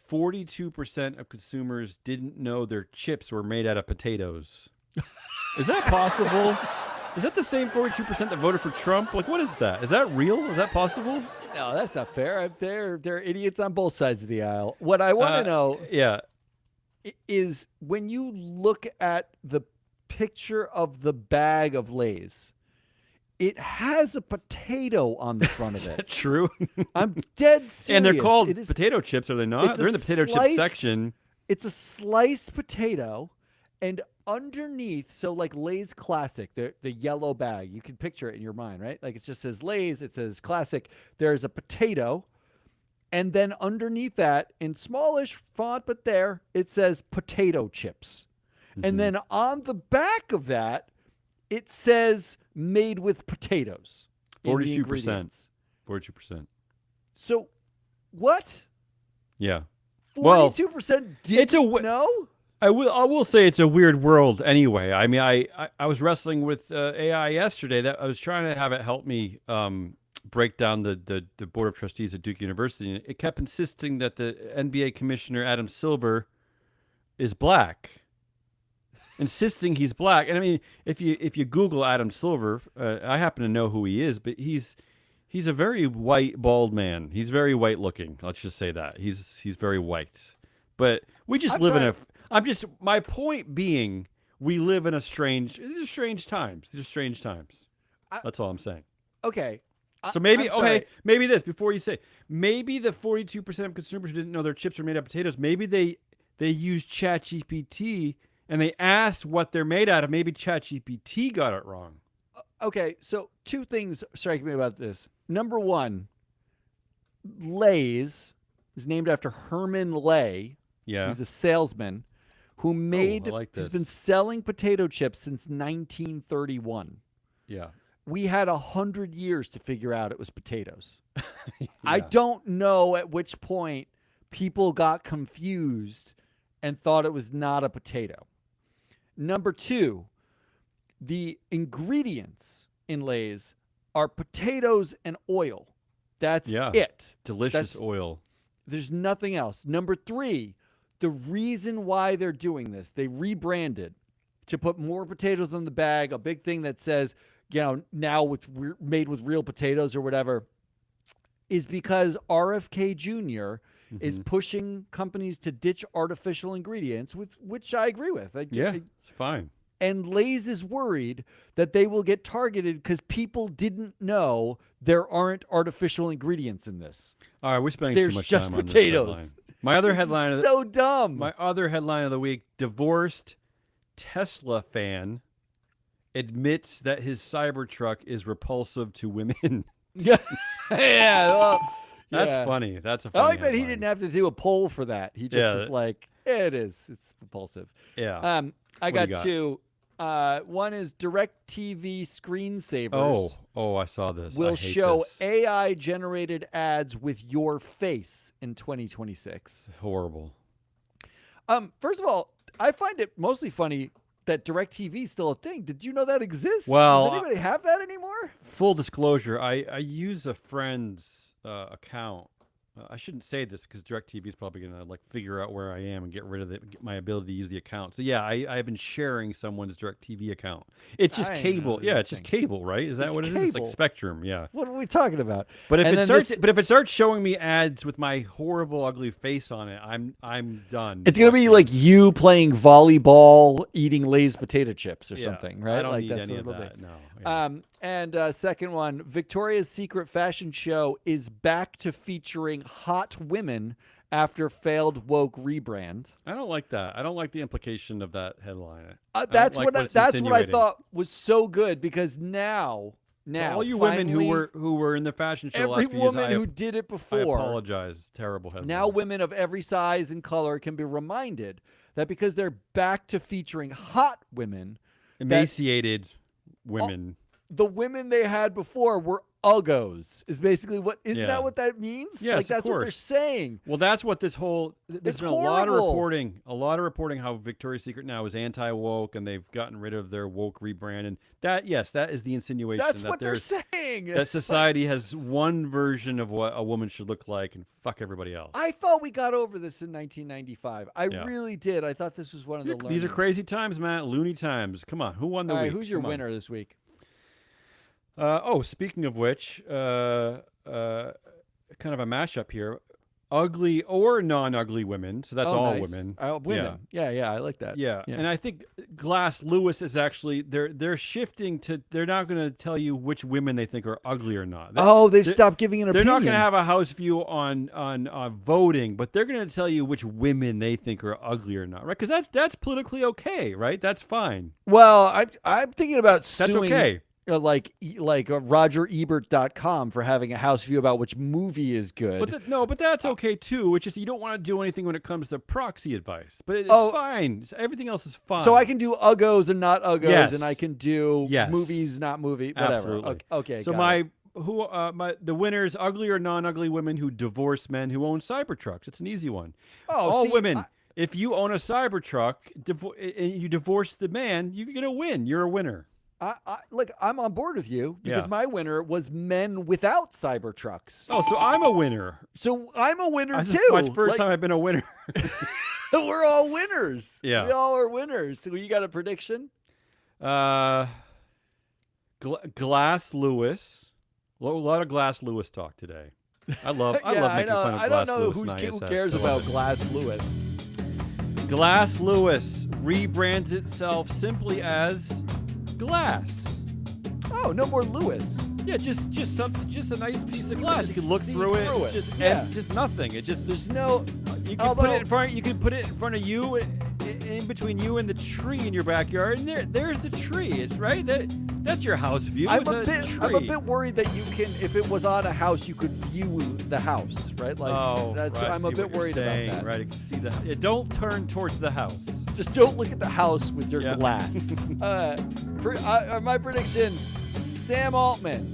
S1: 42% of consumers didn't know their chips were made out of potatoes. Is that possible? Is that the same 42% that voted for Trump? Like, what is that? Is that real? Is that possible?
S2: No, that's not fair. They're idiots on both sides of the aisle. What I want to know
S1: Yeah.
S2: is when you look at the picture of the bag of Lay's, it has a potato on the front
S1: Is
S2: of it.
S1: that true?
S2: I'm dead serious.
S1: And they're called
S2: It is-
S1: potato chips, are they not?
S2: it's
S1: They're
S2: a
S1: in the potato chip
S2: sliced-
S1: section.
S2: It's a sliced potato, and underneath, so like Lay's Classic, the yellow bag, you can picture it in your mind, right? Like it just says Lay's, it says Classic. There's a potato, and then underneath that, in smallish font, but there, it says potato chips.
S1: Mm-hmm.
S2: And then on the back of that, it says made with potatoes. in the
S1: 42%.
S2: ingredients.
S1: 42%.
S2: So, what?
S1: Yeah. Well,
S2: 42%
S1: it's
S2: didn't
S1: a
S2: know?
S1: I will say it's a weird world anyway. I mean, I was wrestling with AI yesterday. That I was trying to have it help me break down the board of trustees at Duke University, and it kept insisting that the NBA commissioner Adam Silver is black, insisting he's black. And I mean, if you Google Adam Silver, I happen to know who he is, but he's a very white bald man. He's very white looking. Let's just say that he's very white. But we just live in a. My point being, we live in these are strange times. These are strange times. That's all I'm saying.
S2: Okay.
S1: So maybe,
S2: I'm sorry.
S1: maybe this, before you say, maybe the 42% of consumers who didn't know their chips were made out of potatoes, maybe they used ChatGPT and they asked what they're made out of. Maybe ChatGPT got it wrong.
S2: Okay, so two things strike me about this. Number one, Lay's is named after Herman Lay,
S1: Yeah.
S2: who's a salesman who made,
S1: like
S2: who's
S1: this.
S2: been selling potato chips since 1931.
S1: Yeah.
S2: We had 100 years to figure out it was potatoes. I
S1: Yeah.
S2: don't know at which point people got confused and thought it was not a potato. Number two, the ingredients in Lay's are potatoes and oil. That's it.
S1: Delicious oil.
S2: There's nothing else. Number 3, the reason why they're doing this, they rebranded to put more potatoes on the bag, a big thing that says, now made with real potatoes or whatever, is because RFK Jr. is pushing companies to ditch artificial ingredients, which I agree with.
S1: It's fine.
S2: And Lay's is worried that they will get targeted because people didn't know there aren't artificial ingredients in this.
S1: All right, we're spending
S2: There's
S1: too much
S2: just
S1: time on
S2: potatoes.
S1: this headline. My other headline of
S2: so dumb.
S1: My other headline of the week: divorced Tesla fan admits that his Cybertruck is repulsive to women.
S2: Yeah, well,
S1: That's funny. That's a funny
S2: I like that he
S1: headline.
S2: didn't have to do a poll for that. He just was like, it is. It's repulsive.
S1: Yeah.
S2: I
S1: What do
S2: got
S1: you got?
S2: 2. One is DirecTV screensavers.
S1: Oh, I saw this.
S2: Will
S1: I hate
S2: show
S1: this.
S2: AI-generated ads with your face in 2026.
S1: Horrible.
S2: First of all, I find it mostly funny that DirecTV is still a thing. Did you know that exists?
S1: Well,
S2: does anybody have that anymore?
S1: Full disclosure, I use a friend's account. I shouldn't say this because DirecTV is probably going to figure out where I am and get rid of my ability to use the account. So yeah, I've been sharing someone's DirecTV account. It's just
S2: I didn't know
S1: cable.
S2: that
S1: Yeah,
S2: was a
S1: it's just
S2: thing.
S1: cable, right? Is that
S2: It's
S1: what it is? It's like
S2: cable.
S1: Spectrum. Yeah.
S2: What are we talking about?
S1: But if
S2: And
S1: it
S2: then
S1: starts,
S2: this-
S1: but if it starts showing me ads with my horrible, ugly face on it, I'm done.
S2: It's gonna be
S1: watching.
S2: like you playing volleyball, eating Lay's potato chips or
S1: Yeah,
S2: something, right?
S1: I don't
S2: like
S1: need
S2: that's
S1: any
S2: what
S1: of
S2: it'll be.
S1: that. No. Yeah.
S2: And second one, Victoria's Secret fashion show is back to featuring hot women after failed woke rebrand.
S1: I don't like that. I don't like the implication of that headline.
S2: That's
S1: like what it's
S2: that's what I
S1: insinuating.
S2: thought was so good because now
S1: To all you women who were in the fashion show
S2: every
S1: last few years,
S2: woman who did it
S1: I
S2: before,
S1: apologize. Terrible headline.
S2: now women of every size and color can be reminded that because they're back to featuring hot women,
S1: emaciated women.
S2: the women they had before were uggos. Is basically what isn't
S1: Yeah.
S2: that what that means?
S1: Yes,
S2: like
S1: of
S2: that's what they're
S1: course.
S2: saying.
S1: Well, that's what this whole. There's
S2: It's
S1: been a lot of
S2: horrible.
S1: reporting how Victoria's Secret now is anti-woke and they've gotten rid of their woke rebrand, and that is the insinuation
S2: That's
S1: that
S2: what they're
S1: there's
S2: saying.
S1: that society has one version of what a woman should look like and fuck everybody else.
S2: I thought we got over this in 1995. I
S1: Yeah.
S2: really did. I thought this was one of the
S1: These are
S2: learnings.
S1: crazy times, Matt. Loony times. Come on, who won the
S2: All
S1: week?
S2: right, who's your
S1: Come on.
S2: winner this week?
S1: Speaking of which, kind of a mashup here. Ugly or non-ugly women. So that's
S2: Oh,
S1: all
S2: nice.
S1: women.
S2: Women. Yeah, I like that.
S1: Yeah. And I think Glass Lewis is actually they're shifting to they're not going to tell you which women they think are ugly or not.
S2: They've stopped giving an
S1: They're
S2: opinion.
S1: not going to have a house view on voting, but they're going to tell you which women they think are ugly or not, right? Because that's politically okay, right? That's fine.
S2: Well, I'm thinking about
S1: That's
S2: suing,
S1: okay.
S2: like RogerEbert.com for having a house view about which movie is good.
S1: But that's okay too. It's just you don't want to do anything when it comes to proxy advice. But it's
S2: Oh.
S1: fine. Everything else is fine.
S2: So I can do uggos and not uggos,
S1: Yes.
S2: and I can do
S1: Yes.
S2: movies, not movie, whatever.
S1: Absolutely.
S2: Okay.
S1: So
S2: got it.
S1: the winners, ugly or non-ugly women who divorce men who own Cybertrucks. It's an easy one.
S2: Oh,
S1: All
S2: see,
S1: women. If you own a Cybertruck and you divorce the man, you're gonna win. You're a winner.
S2: Look, I'm on board with you because
S1: Yeah.
S2: my winner was men without Cybertrucks.
S1: Oh, so I'm a winner.
S2: So I'm a winner
S1: This is
S2: too.
S1: my first
S2: Like,
S1: time I've been a winner.
S2: we're all winners.
S1: Yeah.
S2: We all are winners. So you got a prediction?
S1: Glass Lewis. A lot of Glass Lewis talk today. I love
S2: I
S1: making
S2: know.
S1: fun of
S2: I
S1: Glass
S2: don't know
S1: Lewis.
S2: who
S1: and ISS.
S2: cares
S1: I love
S2: about
S1: it.
S2: Glass Lewis.
S1: Glass Lewis rebrands itself simply as Glass.
S2: Oh, no more Lewis.
S1: Yeah, just a nice piece of glass. You can look
S2: see
S1: through it.
S2: through it.
S1: Just,
S2: Yeah.
S1: and just nothing. It just
S2: There's no.
S1: you can
S2: although-
S1: put it in front. You can put it in front of you, in between you and the tree in your backyard. And there's the tree. It's right. That's your house view.
S2: I'm
S1: It's
S2: a bit.
S1: tree.
S2: I'm a bit worried that you can, if it was on a house, you could view the house, right? Like
S1: Right, I
S2: I'm a
S1: see
S2: bit
S1: what you're
S2: worried
S1: saying,
S2: about that.
S1: Right, I can see that. Yeah, don't turn towards the house.
S2: Just don't look at the house with your
S1: Yeah.
S2: glass. My prediction: Sam Altman,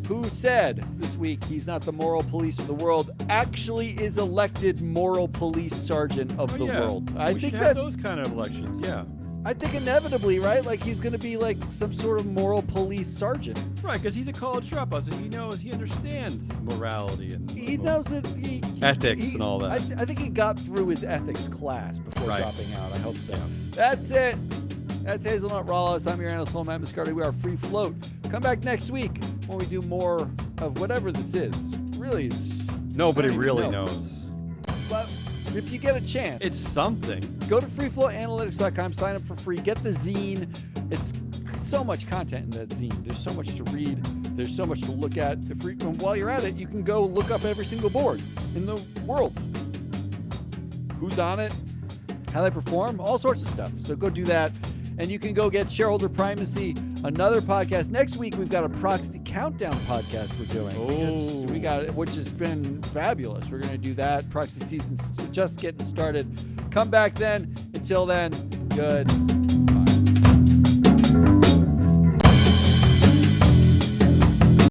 S2: who said this week he's not the moral police of the world, actually is elected moral police sergeant of the
S1: yeah.
S2: world. I
S1: We
S2: think
S1: should
S2: that
S1: have those kind of elections. Yeah.
S2: I think inevitably, right? Like he's going to be like some sort of moral police sergeant.
S1: Right, because he's a college dropout, so he understands morality and
S2: He knows that
S1: ethics and all that.
S2: I think he got through his ethics class before
S1: Right.
S2: dropping out. I hope so. That's it. That's Hazelnut Rawless. I'm your analyst, Matt Mascardi. We are Free Float. Come back next week when we do more of whatever this is. Really,
S1: Nobody
S2: I don't even
S1: really
S2: know.
S1: knows.
S2: but if you get a chance,
S1: It's something.
S2: go to freeflowanalytics.com, sign up for free, get the zine. It's so much content in that zine. There's so much to read. There's so much to look at. And while you're at it, you can go look up every single board in the world. Who's on it? How they perform? All sorts of stuff. So go do that. And you can go get Shareholder Primacy, another podcast. Next week, we've got a Proxy Countdown podcast we're doing.
S1: Oh.
S2: We got it, which has been fabulous. We're going to do that. Proxy season's just getting started. Come back then. Until then, good